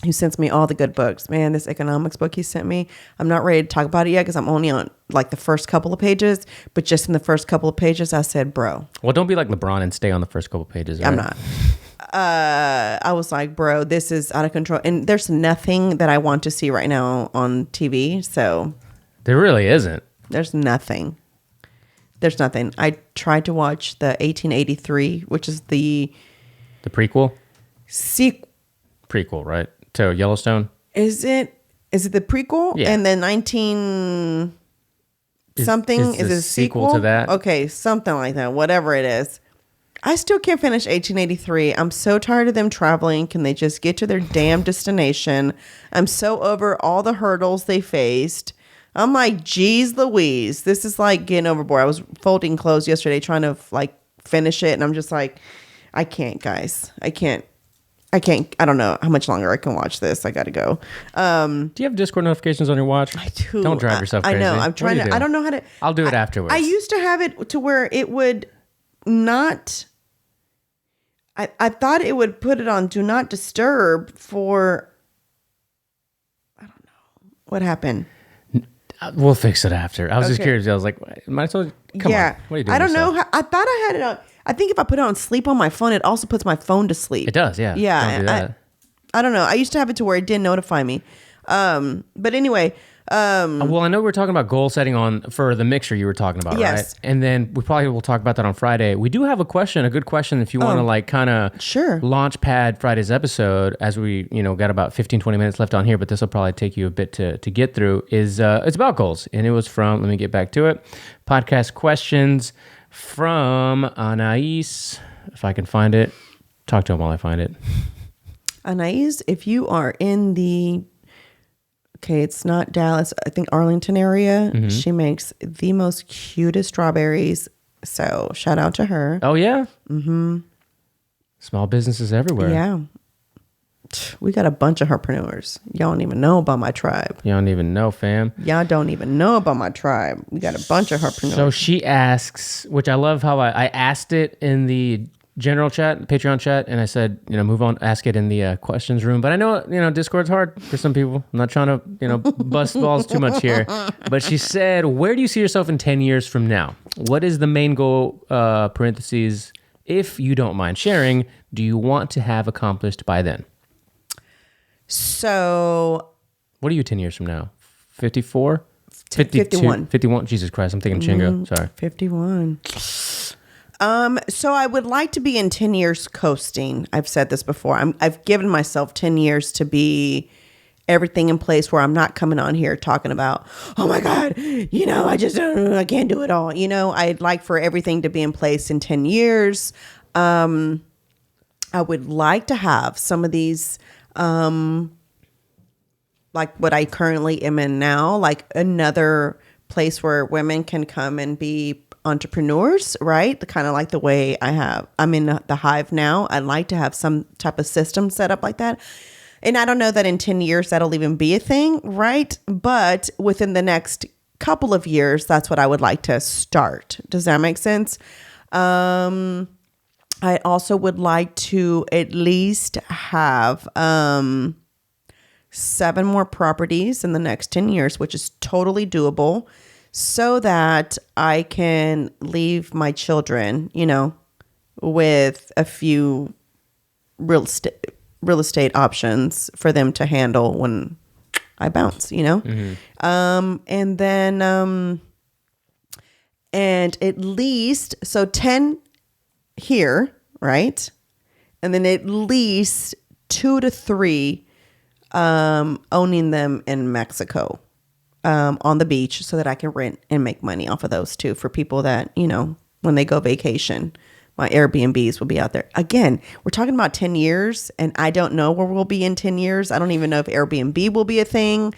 Who sends me all the good books. Man, this economics book he sent me, I'm not ready to talk about it yet because I'm only on like the first couple of pages. But just in the first couple of pages, I said, bro.
Well, don't be like LeBron and stay on the first couple of pages. Right?
I'm not. I was like, bro, this is out of control. And there's nothing that I want to see right now on TV. So
there really isn't.
There's nothing. I tried to watch the 1883, which is the
prequel?
sequel.
Prequel, right? To Yellowstone?
Is it the prequel?
Yeah.
And then 19 something is
a
a sequel
to that.
Okay, something like that. Whatever it is. I still can't finish 1883. I'm so tired of them traveling. Can they just get to their damn destination? I'm so over all the hurdles they faced. I'm like, geez Louise, this is like getting overboard. I was folding clothes yesterday trying to like finish it, and I'm just like, I can't, guys. I can't. I don't know how much longer I can watch this. I got to go.
Do you have Discord notifications on your watch?
I do.
Don't drive yourself crazy.
I know. I'm trying to. I don't know how to.
I'll do it afterwards.
I used to have it to where it would not. I thought it would put it on do not disturb for. I don't know what happened.
We'll fix it after. I was just curious. I was like, Marisol, come on. What are you doing?
I don't know. I thought I had it on. I think if I put it on sleep on my phone, it also puts my phone to sleep.
It does, yeah.
Yeah.
Don't do that.
I don't know. I used to have it to where it didn't notify me. But anyway.
Well, I know we're talking about goal setting for the mixture you were talking about,
yes.
right? And then we probably will talk about that on Friday. We do have a good question if you want to like kind of launch pad Friday's episode as we, got about 15, 20 minutes left on here, but this will probably take you a bit to get through it's about goals. And it was from, let me get back to it, podcast questions from Anais, if I can find it. Talk to him while I find it.
Anais, if you are in the... Okay, it's not Dallas. I think Arlington area. Mm-hmm. She makes the most cutest strawberries. So shout out to her.
Oh, yeah? Mm-hmm. Small businesses everywhere.
Yeah. We got a bunch of herpreneurs. Y'all don't even know about my tribe.
Y'all don't even know, fam.
Y'all don't even know about my tribe. We got a bunch of herpreneurs.
So she asks, which I love how I asked it in the general chat, Patreon chat, and I said, move on, ask it in the questions room. But I know, Discord's hard for some people. I'm not trying to, bust balls too much here. But she said, where do you see yourself in 10 years from now? What is the main goal, parentheses, if you don't mind sharing, do you want to have accomplished by then?
So.
What are you 10 years from now? 54?
51.
51. Jesus Christ, I'm thinking Chingo. Sorry.
51. So I would like to be in 10 years coasting. I've said this before. I've given myself 10 years to be everything in place where I'm not coming on here talking about, oh my God, I can't do it all. I'd like for everything to be in place in 10 years. I would like to have some of these, like what I currently am in now, like another place where women can come and be entrepreneurs, right? Kind of like the way I'm in the Hive now. I'd like to have some type of system set up like that. And I don't know that in 10 years that'll even be a thing, right? But within the next couple of years, that's what I would like to start. Does that make sense? I also would like to at least have 7 more properties in the next 10 years, which is totally doable, so that I can leave my children, with a few real estate options for them to handle when I bounce, Mm-hmm. And then, and at least, so 10 here, right? And then at least 2 to 3 owning them in Mexico. On the beach, so that I can rent and make money off of those too, for people that, when they go vacation, my Airbnbs will be out there. Again, we're talking about 10 years and I don't know where we'll be in 10 years. I don't even know if Airbnb will be a thing.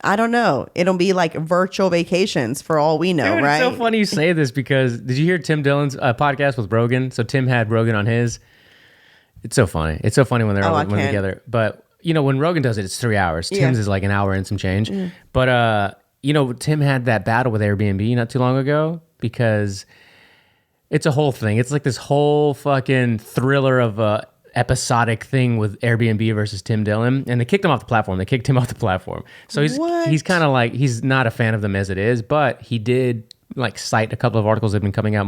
I don't know. It'll be like virtual vacations for all we know, right?
It's so funny you say this because did you hear Tim Dillon's podcast with Rogan? So Tim had Rogan on his. It's so funny. It's so funny when they're all together. But when Rogan does it, it's 3 hours. Tim's is like an hour and some change. Mm. But, Tim had that battle with Airbnb not too long ago because it's a whole thing. It's like this whole fucking thriller of a episodic thing with Airbnb versus Tim Dillon. And they kicked him off the platform. They kicked him off the platform. So he's kind of like, he's not a fan of them as it is, but he did cite a couple of articles that have been coming out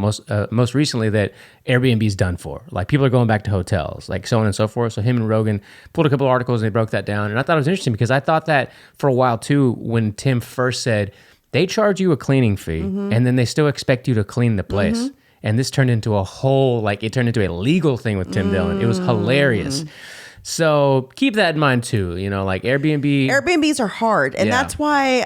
most recently that Airbnb's done for. Like people are going back to hotels, like so on and so forth. So him and Rogan pulled a couple of articles and they broke that down. And I thought it was interesting because I thought that for a while too, when Tim first said they charge you a cleaning fee and then they still expect you to clean the place. Mm-hmm. And this turned into it turned into a legal thing with Tim Dillon. It was hilarious. So keep that in mind too. You know, like
Airbnbs are hard, and that's why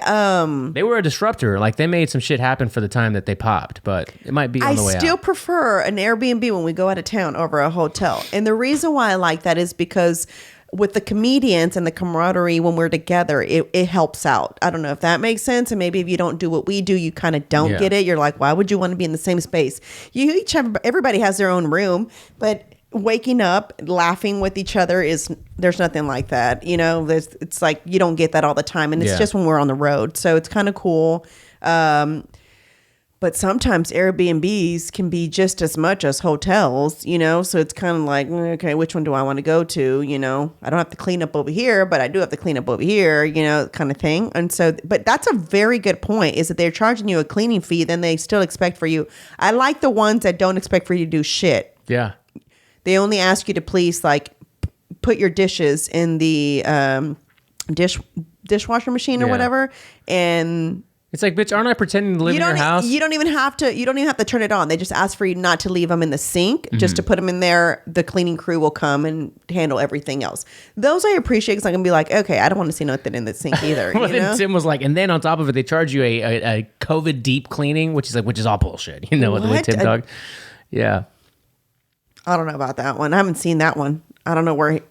they were a disruptor. Like they made some shit happen for the time that they popped, but it might be on the way out.
I still prefer an Airbnb when we go out of town over a hotel. And the reason why I like that is because with the comedians and the camaraderie when we're together, it helps out. I don't know if that makes sense. And maybe if you don't do what we do, you kind of don't get it. You're like, why would you want to be in the same space? You each have, everybody has their own room, but waking up laughing with each other there's nothing like that. You know, it's like you don't get that all the time, and it's just when we're on the road. So it's kind of cool. But sometimes Airbnbs can be just as much as hotels, you know, so it's kind of like, okay, which one do I want to go to? You know, I don't have to clean up over here, but I do have to clean up over here, you know, kind of thing. And so, but that's a very good point, is that they're charging you a cleaning fee, then they still expect for you. I like the ones that don't expect for you to do shit.
Yeah.
They only ask you to please like put your dishes in the dishwasher machine or whatever, and
it's like, bitch, aren't I pretending to live in your house?
You don't even have to turn it on. They just ask for you not to leave them in the sink, just to put them in there. The cleaning crew will come and handle everything else. Those I appreciate, because I can be like, okay, I don't want to see nothing in the sink either.
Well,
you
then
know?
Tim was like, and then on top of it, they charge you a COVID deep cleaning, which is all bullshit. You know what? With Tim Dog. Yeah.
I don't know about that one. I haven't seen that one. I don't know where.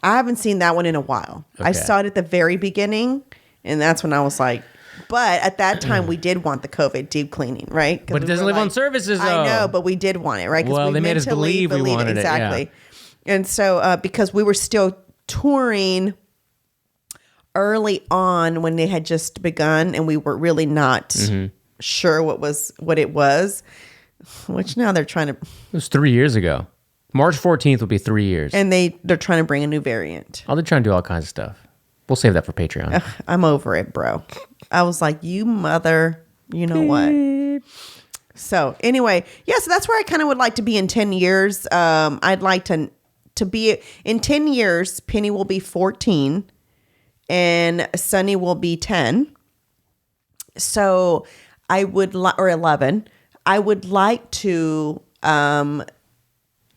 I haven't seen that one in a while. Okay. I saw it at the very beginning, and that's when I was like. But at that time, we did want the COVID deep cleaning, right?
But it doesn't live on services, though.
I know, but we did want it, right?
Well, they made us believe we wanted it.
Exactly.
Yeah.
And so, because we were still touring early on when they had just begun, and we were really not sure what it was, which now they're trying to... It
was 3 years ago. March 14th will be 3 years.
And they're trying to bring a new variant.
Oh, they're trying to do all kinds of stuff. We'll save that for Patreon.
I'm over it, bro. I was like, you mother, you know what? So anyway, so that's where I kind of would like to be in 10 years. I'd like to be in 10 years. Penny will be 14 and Sunny will be 10. So I would or 11. I would like to, I'm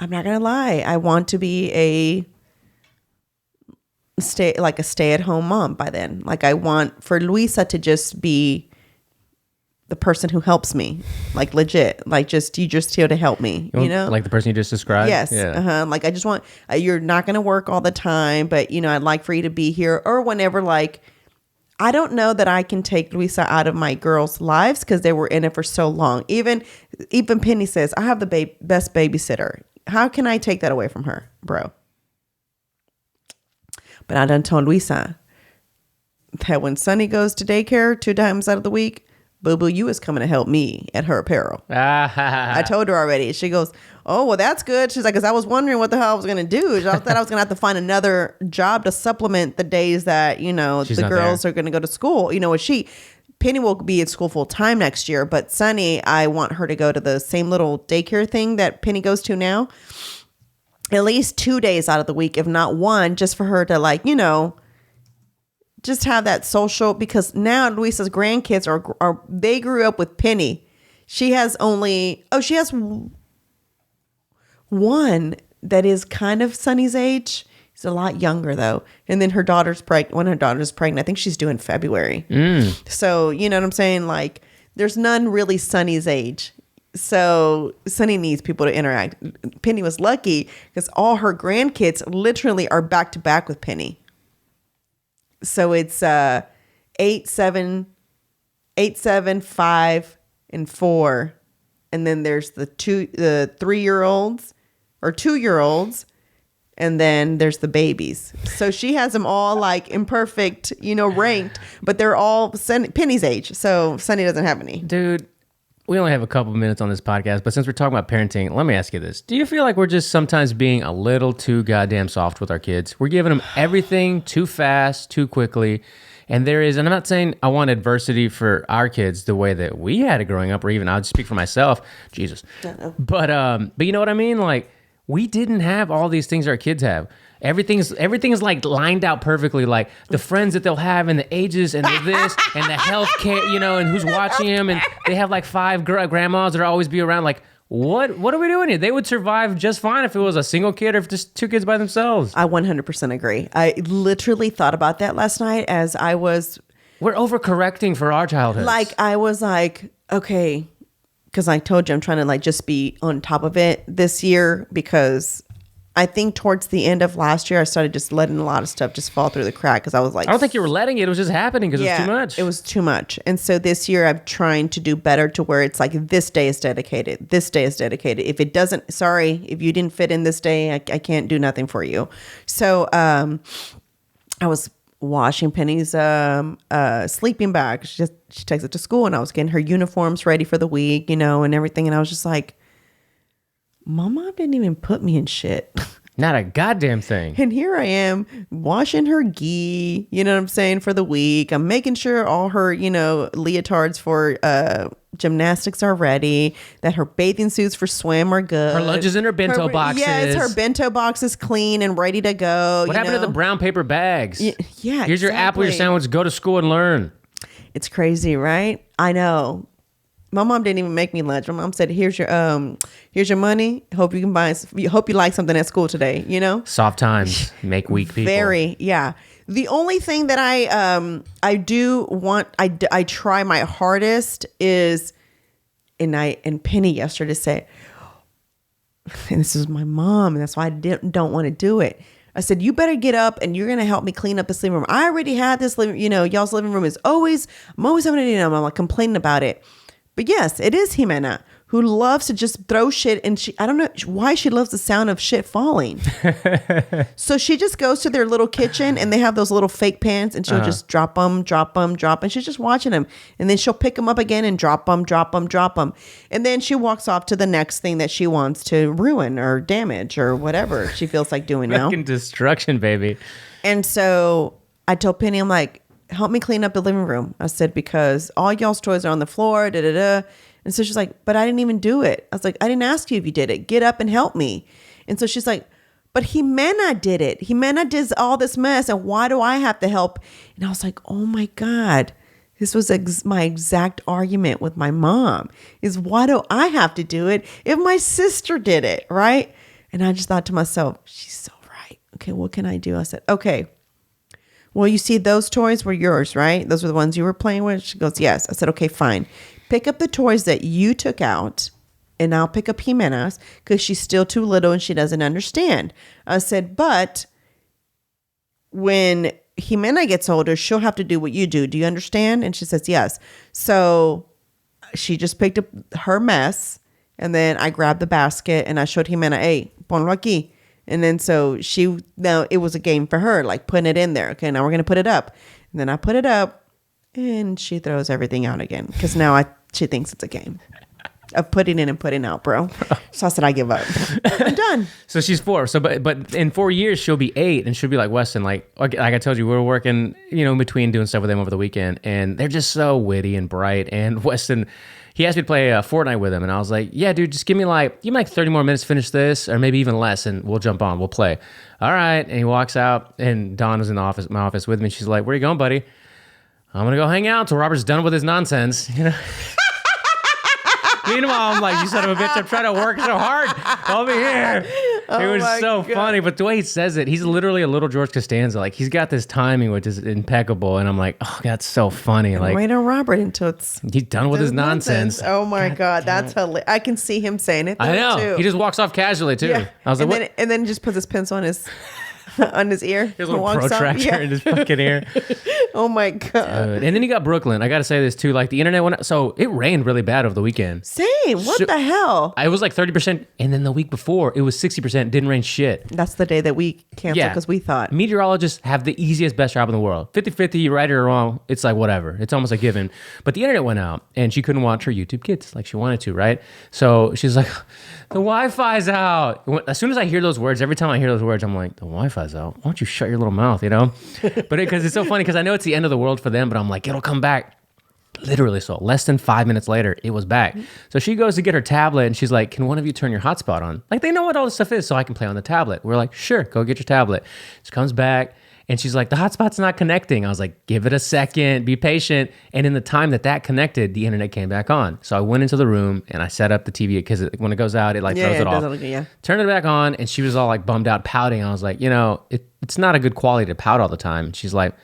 not going to lie. I want to be a stay-at-home mom by then. Like, I want for Luisa to just be the person who helps me, like legit, like you just here to help me, you know,
like the person you just described.
Yes. Yeah. Like, I just want, you're not going to work all the time, but you know, I'd like for you to be here or whenever. Like, I don't know that I can take Luisa out of my girls' lives because they were in it for so long. Even Penny says, I have the best babysitter. How can I take that away from her, bro? But I done told Luisa that when Sunny goes to daycare 2 times out of the week, Boo Boo, you is coming to help me at HERR Apparel. I told her already. She goes, oh, well, that's good. She's like, because I was wondering what the hell I was going to do. I thought I was going to have to find another job to supplement the days that, you know, the girls are going to go to school. You know, Penny will be at school full time next year, but Sunny, I want her to go to the same little daycare thing that Penny goes to now. At least 2 days out of the week, if not one, just for her to, like, you know, just have that social, because now Luisa's grandkids are they grew up with Penny. She has one that is kind of Sunny's age. He's a lot younger though. And then her daughter's pregnant. One of her daughters is pregnant. I think she's due in February. So, you know what I'm saying? Like, there's none really Sunny's age. So Sunny needs people to interact. Penny was lucky because all her grandkids literally are back to back with Penny. So it's 8, 7, 5, and 4, and then there's the 3-year-olds or 2-year-olds, and then there's the babies. So she has them all like imperfect, you know, ranked, but they're all Penny's age. So Sunny doesn't have any.
Dude. We only have a couple minutes on this podcast, but since we're talking about parenting, let me ask you this. Do you feel like we're just sometimes being a little too goddamn soft with our kids? We're giving them everything too fast, too quickly. And I'm not saying I want adversity for our kids the way that we had it growing up, or even I'll just speak for myself. Jesus. But you know what I mean? Like, we didn't have all these things our kids have. Everything is like lined out perfectly, like the friends that they'll have and the ages and the this and the health care, you know, and who's watching them, and they have like 5 grandmas that will always be around. Like, What are we doing here? They would survive just fine if it was a single kid or if just 2 kids by themselves.
I 100% agree. I literally thought about that last night as I was...
We're overcorrecting for our childhoods.
Like, I was like, okay, because I told you I'm trying to like just be on top of it this year, because I think towards the end of last year, I started just letting a lot of stuff just fall through the crack, because I was like...
I don't think you were letting it. It was just happening because it was too much.
It was too much. And so this year I'm trying to do better to where it's like this day is dedicated. This day is dedicated. If it doesn't, sorry, if you didn't fit in this day, I can't do nothing for you. So I was washing Penny's sleeping bag. She takes it to school, and I was getting her uniforms ready for the week, and everything. And I was just like, my mom didn't even put me in shit.
Not a goddamn thing.
And here I am washing her gi, you know what I'm saying, for the week. I'm making sure all her, leotards for gymnastics are ready, that her bathing suits for swim are good.
Her lunches in her bento boxes.
Yes, her bento box is clean and ready to go.
What happened to the brown paper bags?
Yeah,
Here's your apple, your sandwich, go to school and learn.
It's crazy, right? I know. My mom didn't even make me lunch. My mom said, "Here's your money. Hope you can buy. Hope you like something at school today."
Soft times make weak people.
Very, yeah. The only thing that I do want, I try my hardest is, and Penny yesterday said, and this is my mom, and that's why I don't want to do it. I said, you better get up and you're going to help me clean up this living room. I already had this living, y'all's living room is I'm always having to, I'm like complaining about it. But yes, it is Jimena who loves to just throw shit, and I don't know why she loves the sound of shit falling. So she just goes to their little kitchen, and they have those little fake pans, and she'll just drop them, and she's just watching them. And then she'll pick them up again and drop them. And then she walks off to the next thing that she wants to ruin or damage or whatever she feels like doing now.
Fucking destruction, baby.
And so I told Penny, I'm like, help me clean up the living room. I said, because all y'all's toys are on the floor, And so she's like, but I didn't even do it. I was like, I didn't ask you if you did it. Get up and help me. And so she's like, but Jimena did it. Jimena does all this mess. And why do I have to help? And I was like, oh my God, this was my exact argument with my mom, is why do I have to do it if my sister did it, right? And I just thought to myself, she's so right. Okay, what can I do? I said, okay, well, you see those toys were yours, right? Those were the ones you were playing with? She goes, yes. I said, okay, fine. Pick up the toys that you took out, and I'll pick up Jimena's because she's still too little and she doesn't understand. I said, but when Jimena gets older, she'll have to do what you do. Do you understand? And she says, yes. So she just picked up her mess, and then I grabbed the basket and I showed Jimena, hey, ponlo aquí. And then so now it was a game for her, like putting it in there. Okay, now we're going to put it up. And then I put it up, and she throws everything out again because now she thinks it's a game of putting in and putting out, bro. So I said, I give up. I'm done.
So she's 4. So, but in 4 years, she'll be 8, and she'll be like Weston. Like I told you, we were working, in between doing stuff with them over the weekend, and they're just so witty and bright. And Weston, he asked me to play Fortnite with him, and I was like, yeah, dude, just give me like 30 more minutes to finish this, or maybe even less, and we'll jump on, we'll play. All right. And he walks out, and Dawn was in my office with me. She's like, where you going, buddy? I'm going to go hang out until Robert's done with his nonsense. Meanwhile, I'm like, you son of a bitch, I'm trying to work so hard over here. It was so funny. But the way he says it, he's literally a little George Costanza. Like, he's got this timing, which is impeccable. And I'm like, oh, that's so funny. Like,
wait on Robert until he's
done with his nonsense.
Oh my God, that's hilarious. I can see him saying it.
I know.
Too.
He just walks off casually, too.
Yeah.
I was like,
and then just puts his pencil on his ear.
His little protractor in his fucking ear.
Oh my God.
And then you got Brooklyn. I got to say this too. Like the internet went, so it rained really bad over the weekend.
Same. What the hell?
It was like 30%. And then the week before it was 60%. Didn't rain shit.
That's the day that we canceled because we thought.
Meteorologists have the easiest, best job in the world. 50-50, you're right or wrong. It's like whatever. It's almost a given. But the internet went out and she couldn't watch her YouTube Kids like she wanted to, right? So she's like, the Wi-Fi's out. As soon as I hear those words, every time I hear those words, I'm like, the Wi-Fi's out. Why don't you shut your little mouth, But because it's so funny because I know it's the end of the world for them, but I'm like, it'll come back. Literally so. Less than 5 minutes later, it was back. So she goes to get her tablet and she's like, can one of you turn your hotspot on? Like they know what all this stuff is so I can play on the tablet. We're like, sure, go get your tablet. She comes back And she's like, the hotspot's not connecting. I was like, give it a second, be patient. And in the time that connected, the internet came back on. So I went into the room and I set up the TV because when it goes out, it like throws it off. Turned it back on and she was all like bummed out, pouting. I was like, it's not a good quality to pout all the time. And she's like,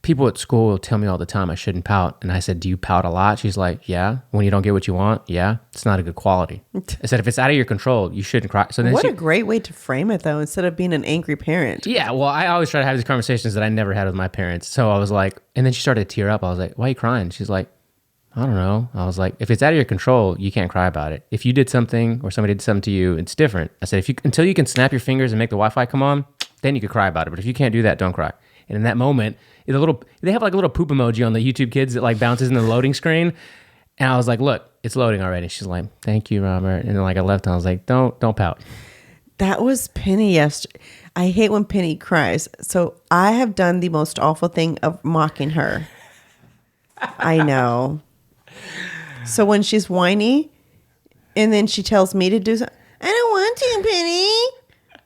people at school will tell me all the time I shouldn't pout. And I said, do you pout a lot? She's like, yeah. When you don't get what you want, yeah. It's not a good quality. I said, if it's out of your control, you shouldn't cry. So then
what a great way to frame it, though, instead of being an angry parent.
Yeah, well, I always try to have these conversations that I never had with my parents. So I was like, and then she started to tear up. I was like, why are you crying? She's like, I don't know. I was like, if it's out of your control, you can't cry about it. If you did something or somebody did something to you, it's different. I said, until you can snap your fingers and make the Wi-Fi come on, then you could cry about it. But if you can't do that, don't cry. And in that moment, they have like a little poop emoji on the YouTube Kids that like bounces in the loading screen. And I was like, look, it's loading already. She's like, thank you, Robert. And then like I left and I was like, don't pout.
That was Penny yesterday. I hate when Penny cries. So I have done the most awful thing of mocking her. I know. So when she's whiny and then she tells me to do something, I don't want to, Penny.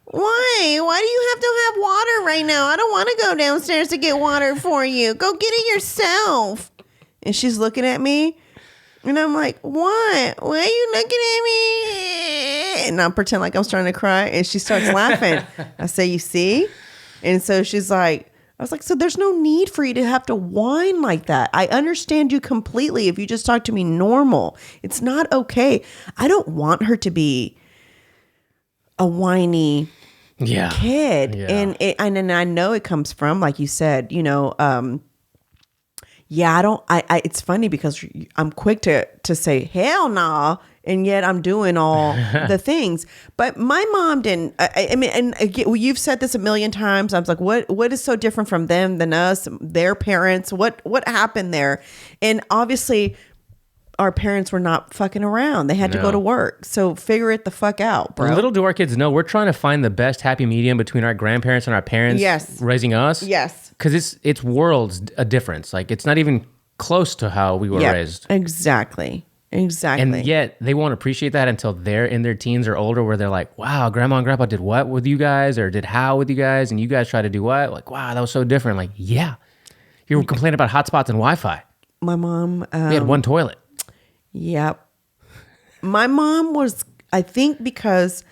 Why? Why do you have to have water right now? I don't want to go downstairs to get water for you. Go get it yourself. And she's looking at me. And I'm like, what? Why are you looking at me? And I pretend like I'm starting to cry. And she starts laughing. I say, you see? And so she's like, I was like, so there's no need for you to have to whine like that. I understand you completely if you just talk to me normal. It's not okay. I don't want her to be a whiny kid. Yeah. And I know it comes from, like you said, it's funny because I'm quick to say, hell nah. And yet I'm doing all the things. But my mom didn't, I mean, and again, you've said this a million times. I was like, what is so different from them than us, their parents? What happened there? And obviously our parents were not fucking around. They had to go to work. So figure it the fuck out, bro.
Little do our kids know, we're trying to find the best happy medium between our grandparents and our parents raising us.
Yes.
Because it's worlds a difference. Like, it's not even close to how we were raised.
Exactly.
And yet they won't appreciate that until they're in their teens or older, where they're like, wow, grandma and grandpa did what with you guys, or did how with you guys, and you guys try to do what? Like, wow, that was so different. Like, yeah. You were complaining about hotspots and Wi-Fi.
My mom...
we had one toilet.
Yep. My mom was, I think, because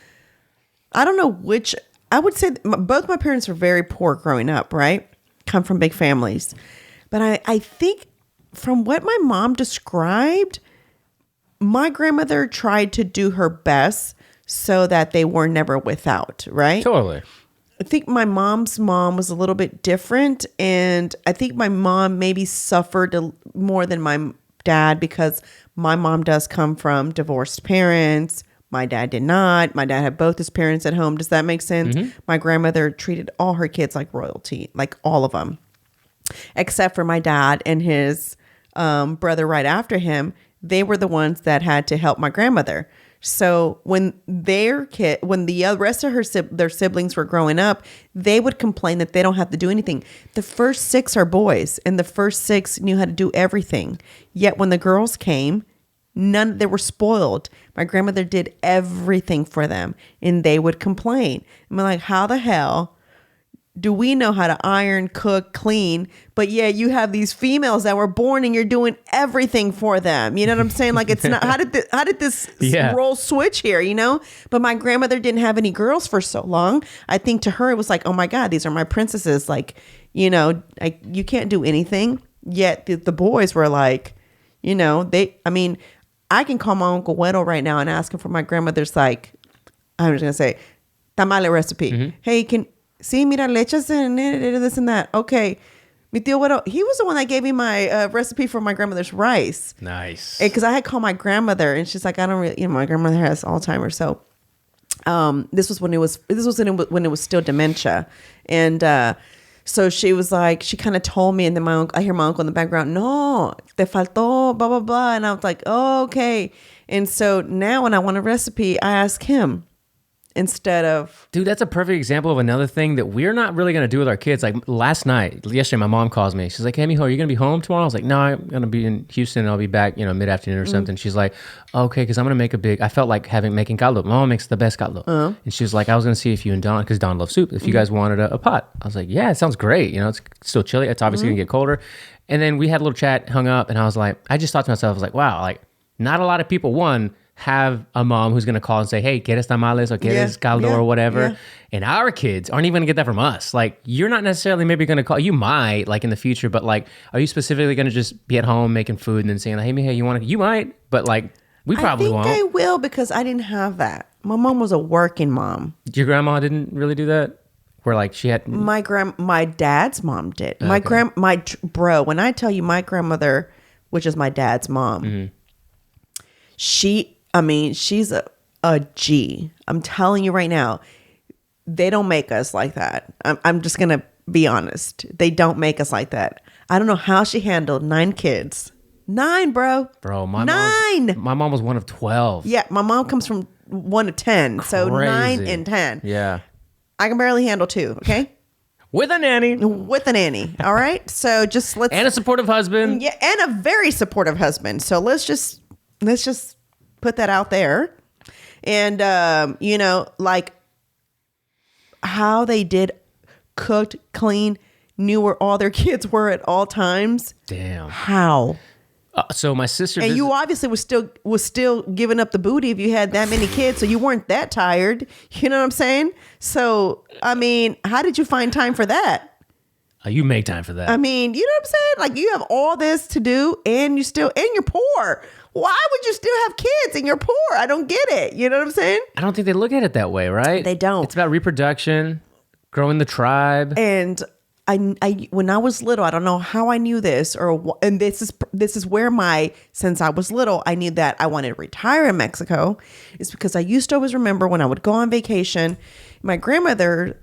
I don't know which, I would say both my parents were very poor growing up, right? Come from big families. But I think from what my mom described, my grandmother tried to do her best so that they were never without, right?
Totally.
I think my mom's mom was a little bit different. And I think my mom maybe suffered more than my dad because my mom does come from divorced parents. My dad did not. My dad had both his parents at home. Does that make sense? Mm-hmm. My grandmother treated all her kids like royalty, like all of them, except for my dad and his brother right after him. They were the ones that had to help my grandmother. So when the rest of their siblings were growing up, they would complain that they don't have to do anything. The first 6 are boys, and the first 6 knew how to do everything. Yet when the girls came, they were spoiled. My grandmother did everything for them, and they would complain. I'm like, how the hell do we know how to iron, cook, clean? But yeah, you have these females that were born and you're doing everything for them. You know what I'm saying? Like, it's not, how did this role switch here, But my grandmother didn't have any girls for so long. I think to her, it was like, oh my God, these are my princesses. Like, you can't do anything. Yet the boys were like, I can call my Uncle Weddle right now and ask him for my grandmother's, like, I'm just going to say, tamale recipe. Mm-hmm. Hey, sí, mira, lechas and this and that. Okay. Mi tío Güero, he was the one that gave me my recipe for my grandmother's rice.
Nice.
Because I had called my grandmother and she's like, I don't really, my grandmother has Alzheimer's. So this was when it was still dementia. And so she was like, she kind of told me, and then I hear my uncle in the background, no, te faltó, blah, blah, blah. And I was like, oh, okay. And so now when I want a recipe, I ask him. instead of
Dude, that's a perfect example of another thing that we're not really going to do with our kids. Like yesterday, my mom calls me. She's like, hey, mijo, are you going to be home tomorrow? I was like, no, I'm going to be in Houston. And I'll be back, mid-afternoon or something. She's like, okay, because I'm going to make I felt like making caldo. My mom makes the best caldo. And she was like, I was going to see if you and Don, because Don loves soup, if you guys wanted a pot. I was like, yeah, it sounds great. It's still chilly. It's obviously going to get colder. And then we had a little chat, hung up, and I was like, I just thought to myself, I was like, wow, like not a lot of people, have a mom who's going to call and say, hey, ¿quieres tamales or quieres caldo or whatever? Yeah. And our kids aren't even going to get that from us. Like, you're not necessarily maybe going to call. You might, like, in the future, but, like, are you specifically going to just be at home making food and then saying, hey, mija, you want to? You might, but, like, we probably won't.
I will, because I didn't have that. My mom was a working mom.
Your grandma didn't really do that? Where, like, she had...
My dad's mom did.
Okay.
Bro, when I tell you my grandmother, which is my dad's mom, she's a G. I'm telling you right now, they don't make us like that. I'm just going to be honest. They don't make us like that. I don't know how she handled 9 kids. 9, bro.
Bro,
my
mom was one of 12.
Yeah, my mom comes from 1 of 10.
Crazy.
So 9 and 10.
Yeah.
I can barely handle 2, okay?
With a nanny.
All right? So just let's...
And a supportive husband.
Yeah, and a very supportive husband. So let's just put that out there. And, like how they did, cooked, clean, knew where all their kids were at all times.
Damn.
How?
So my sister...
And you obviously was still giving up the booty if you had that many kids, so you weren't that tired. You know what I'm saying? So, I mean, how did you find time for that?
You make time for that.
I mean, you know what I'm saying? Like, you have all this to do, and you're poor. Why would you still have kids and you're poor? I don't get it. You know what I'm saying?
I don't think they look at it that way, right?
They don't.
It's about reproduction, growing the tribe.
And I when I was little, I don't know how I knew this, and this is where since I was little, I knew that I wanted to retire in Mexico. It's because I used to always remember when I would go on vacation, my grandmother,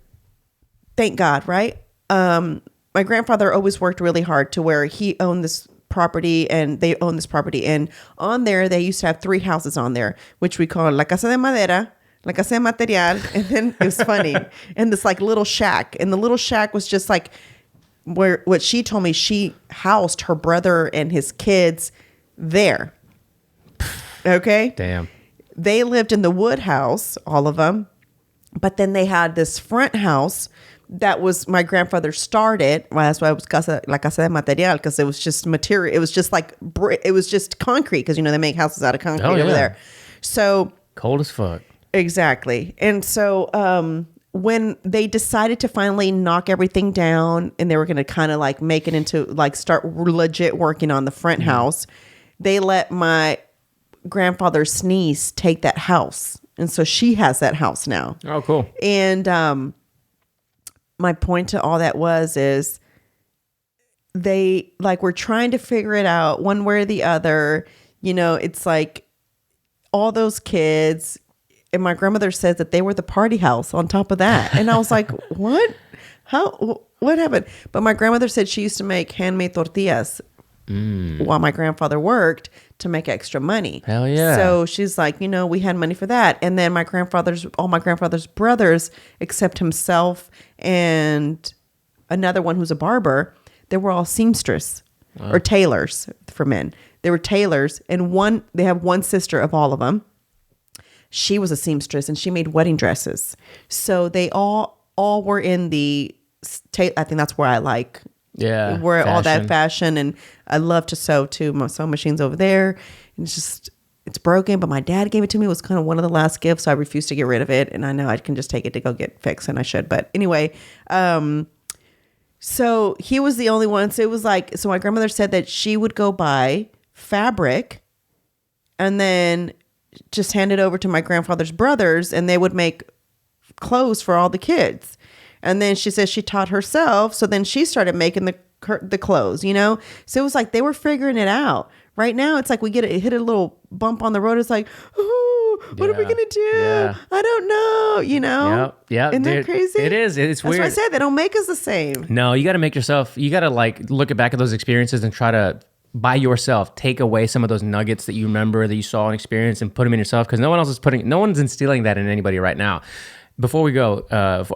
thank God, right? My grandfather always worked really hard to where he owned this property and they own this property, and on there they used to have 3 houses on there, which we call La Casa de Madera, La Casa de Material, and then it was funny, and this like little shack, and the little shack was just like where what she told me she housed her brother and his kids there. Okay,
damn.
They lived in the wood house, all of them, but then they had this front house that was my grandfather started. Well, that's why it was La Casa de Material, because it was just material. It was just like it was just concrete, because they make houses out of concrete over there. So
cold as fuck.
Exactly. And so when they decided to finally knock everything down and they were going to kind of like make it into like start legit working on the front house, they let my grandfather's niece take that house, and so she has that house now.
Oh, cool.
And my point to all that is they like were trying to figure it out one way or the other. It's like all those kids, and my grandmother said that they were the party house on top of that. And I was like, what? What happened? But my grandmother said she used to make handmade tortillas while my grandfather worked to make extra money.
Hell yeah.
So she's like, we had money for that. And then all my grandfather's brothers, except himself and another one who's a barber, they were all seamstress or tailors for men. They were tailors, and they have one sister of all of them. She was a seamstress and she made wedding dresses. So they all were in the I think that's where I like.
Yeah.
Where all that fashion, and I love to sew too. My sewing machine's over there, and it's broken, but my dad gave it to me. It was kind of one of the last gifts, so I refused to get rid of it. And I know I can just take it to go get fixed, and I should. But anyway, so he was the only one. So it was like, so my grandmother said that she would go buy fabric and then just hand it over to my grandfather's brothers, and they would make clothes for all the kids. And then she says she taught herself, so then she started making the clothes, So it was like they were figuring it out. Right now, it's like we hit a little bump on the road. It's like, oh, what are we gonna do? Yeah. I don't know.
Yeah.
Isn't that crazy?
It is. It's weird.
That's why I said they don't make us the same.
No, you got to make yourself. You got to like look back at those experiences and try to by yourself, take away some of those nuggets that you remember, that you saw and experienced, and put them in yourself, because no one's instilling that in anybody right now. Before we go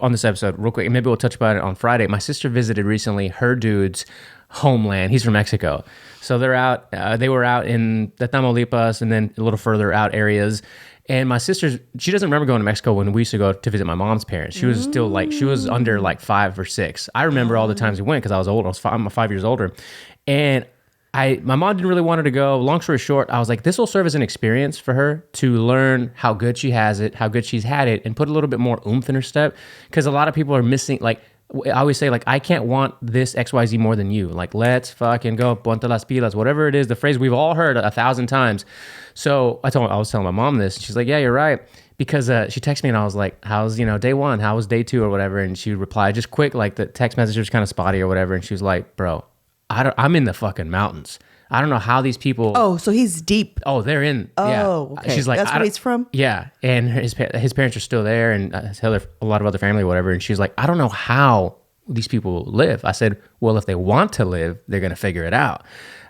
on this episode, real quick, maybe we'll touch about it on Friday. My sister visited recently her dude's homeland. He's from Mexico. So they were out in the Tamaulipas and then a little further out areas. And my sister, she doesn't remember going to Mexico when we used to go to visit my mom's parents. She was still she was under 5 or 6. I remember all the times we went because I was old. I'm 5 years older. And my mom didn't really want her to go. Long story short, I was like, this will serve as an experience for her to learn how good she has it, how good she's had it, and put a little bit more oomph in her step. Because a lot of people are missing, I always say, I can't want this XYZ more than you. Let's fucking go, ponte las pilas, whatever it is, the phrase we've all heard 1,000 times. So I was telling my mom this. She's like, yeah, you're right. Because she texted me and I was like, how's, day 1? How was day 2 or whatever? And she replied just quick, the text message was kind of spotty or whatever. And she was like, bro, I'm in the fucking mountains. I don't know how these people.
Oh, so he's deep.
Oh, they're in.
Oh,
yeah.
okay.
She's like,
that's where he's from.
Yeah, and his parents are still there, and a lot of other family, or whatever. And she's like, I don't know how these people live. I said, well, if they want to live, they're gonna figure it out.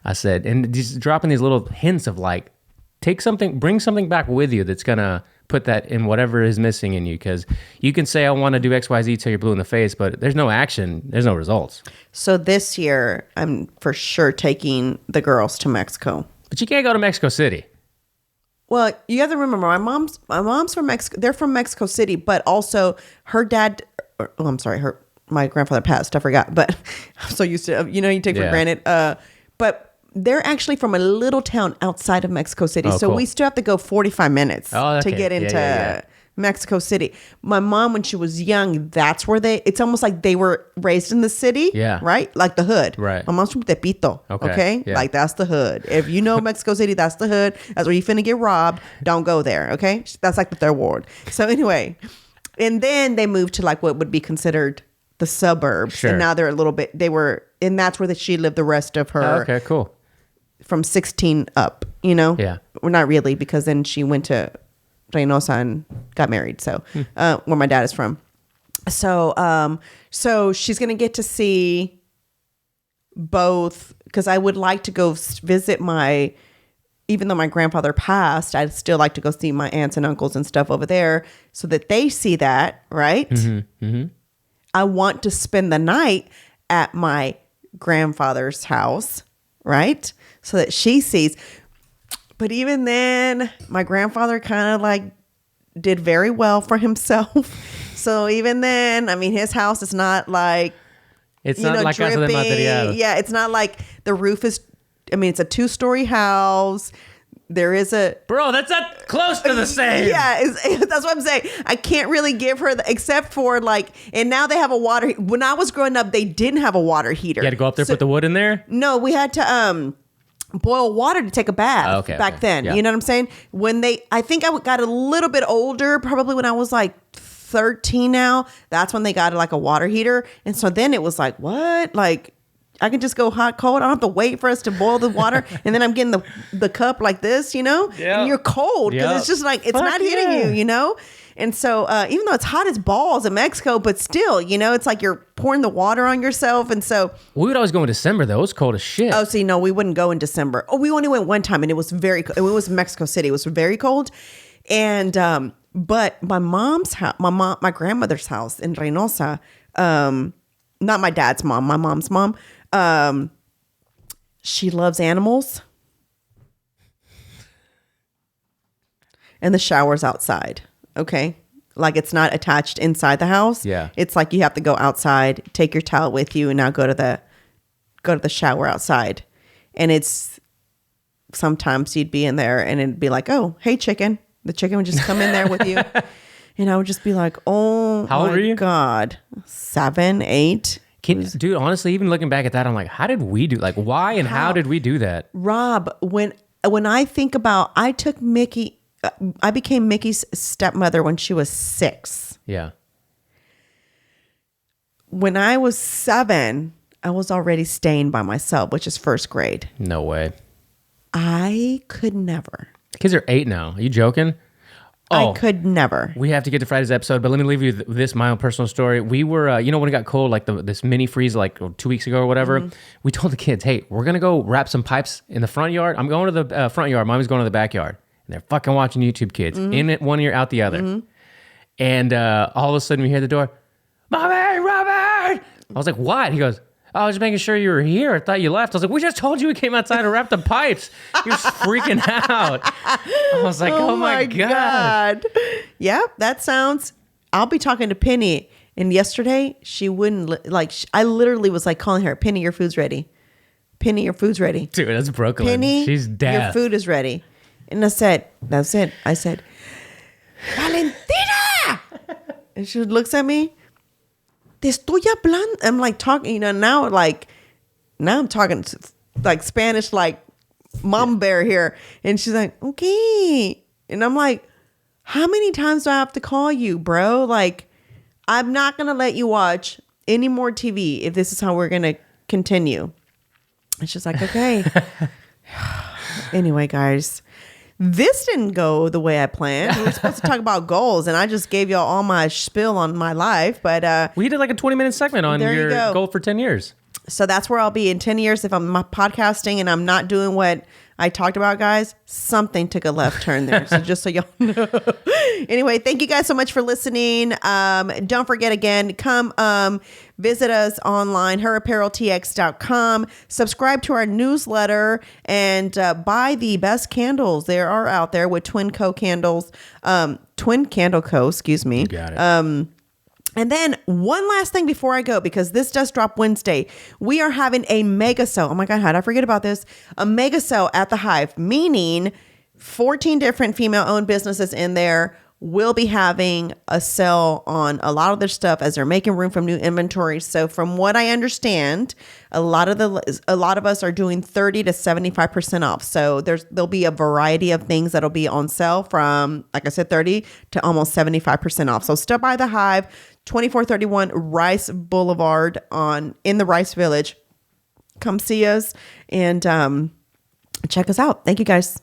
I said, and just dropping these little hints of bring something back with you that's gonna put that in whatever is missing in you, because you can say I want to do XYZ till you're blue in the face, but there's no action, there's no results.
So this year, I'm for sure taking the girls to Mexico.
But you can't go to Mexico City.
Well, you have to remember, my mom's from Mexico. They're from Mexico City, but also her dad. My grandfather passed. I forgot, but I'm so used to you take for granted. But they're actually from a little town outside of Mexico City. So
cool.
We still have to go 45 minutes
to
get into Mexico City. My mom, when she was young, that's where it's almost like they were raised in the city.
Yeah.
Right? Like the hood.
Right.
My mom's from Tepito. Okay?
Yeah.
Like that's the hood. If you know Mexico City, that's the hood. That's where you finna get robbed. Don't go there. Okay? That's like the third ward. So anyway, and then they moved to what would be considered the suburbs.
Sure.
And now they're a little bit, and that's where she lived the rest of her.
Okay, cool.
From 16 up, Yeah. Well, not really, because then she went to Reynosa and got married. So, where my dad is from. So she's going to get to see both, because I would like to go visit even though my grandfather passed, I'd still like to go see my aunts and uncles and stuff over there so that they see that, right?
Mm-hmm. Mm-hmm.
I want to spend the night at my grandfather's house, right? So that she sees. But even then, my grandfather kind of did very well for himself. So even then, his house is not
it's not like Casa de Material.
Yeah, it's not like the roof is, it's a 2-story house. There is
Bro, that's not close to the same.
Yeah, that's what I'm saying. I can't really give her except for and now they have a water. When I was growing up, they didn't have a water heater.
You had to go up there, put the wood in there?
No, we had to boil water to take a bath back then.
Yeah.
You know what I'm saying? I think I got a little bit older, probably when I was 13 now. That's when they got a water heater. And so then it was what? I can just go hot, cold. I don't have to wait for us to boil the water. And then I'm getting the cup like this,
Yeah.
And you're cold because it's just it's not hitting you, And so even though it's hot as balls in Mexico, but still, it's you're pouring the water on yourself. And so
we would always go in December, though. It was cold as shit.
Oh, see, no, we wouldn't go in December. Oh, we only went one time, and it was it was Mexico City. It was very cold. And but my mom's house, my grandmother's house in Reynosa, not my dad's mom, my mom's mom, she loves animals. And the shower's outside. Okay. It's not attached inside the house.
Yeah.
It's you have to go outside, take your towel with you, and now go to the shower outside. And it's sometimes you'd be in there and it'd be oh, hey, chicken. The chicken would just come in there with you. And I would just be oh,
how old were you?
God, 7, 8.
Dude, honestly, even looking back at that, I'm how did we do? Why and how did we do that?
Rob, when I think about, I took Mickey. I became Mickey's stepmother when she was 6.
Yeah.
When I was 7, I was already staying by myself, which is first grade.
No way.
I could never.
Kids are 8 now. Are you joking?
I could never.
We have to get to Friday's episode, but let me leave you this, my own personal story. We were, when it got cold, like this mini freeze, like 2 weeks ago or whatever, we told the kids, hey, we're going to go wrap some pipes in the front yard. I'm going to the front yard. Mommy's going to the backyard. And they're fucking watching YouTube Kids. In it one ear, out the other. And all of a sudden we hear the door, Mommy, Robert! I was like, what? He goes, I was just making sure you were here. I thought you left. I was like, we just told you we came outside to wrap the pipes. He was freaking out. I was like, oh my God.
Yeah, that sounds... I'll be talking to Penny. And yesterday, she wouldn't... I literally was like calling her, Penny, your food's ready. Penny, your food's ready.
Dude, that's Brooklyn.
Penny,
she's deaf.
Your food is ready. And I said, that's it. I said, Valentina! And she looks at me. Te estoy hablando. I'm like talking, now I'm talking like Spanish, like mom bear here. And she's like, okay. And I'm like, how many times do I have to call you, bro? Like, I'm not going to let you watch any more TV if this is how we're going to continue. And she's like, okay. Anyway, guys, this didn't go the way I planned. We were supposed to talk about goals, and I just gave y'all all my spiel on my life. But
we did like a 20-minute segment on your goal for 10 years.
So that's where I'll be in 10 years if I'm podcasting and I'm not doing what I talked about, guys. Something took a left turn there. So just so y'all know. Anyway, thank you guys so much for listening. Don't forget, again, come visit us online, herappareltx.com. Subscribe to our newsletter and buy the best candles there are out there with Twin Candle Co. Excuse me.
You got it.
And then one last thing before I go, because this does drop Wednesday, we are having a mega sale. Oh my God, how did I forget about this? A mega sale at the Hive, meaning 14 different female-owned businesses in there will be having a sale on a lot of their stuff as they're making room from new inventory. So from what I understand, a lot of us are doing 30 to 75% off. So there'll be a variety of things that'll be on sale from, like I said, 30 to almost 75% off. So stop by the Hive, 2431 Rice Boulevard in the Rice Village. Come see us and check us out. Thank you, guys.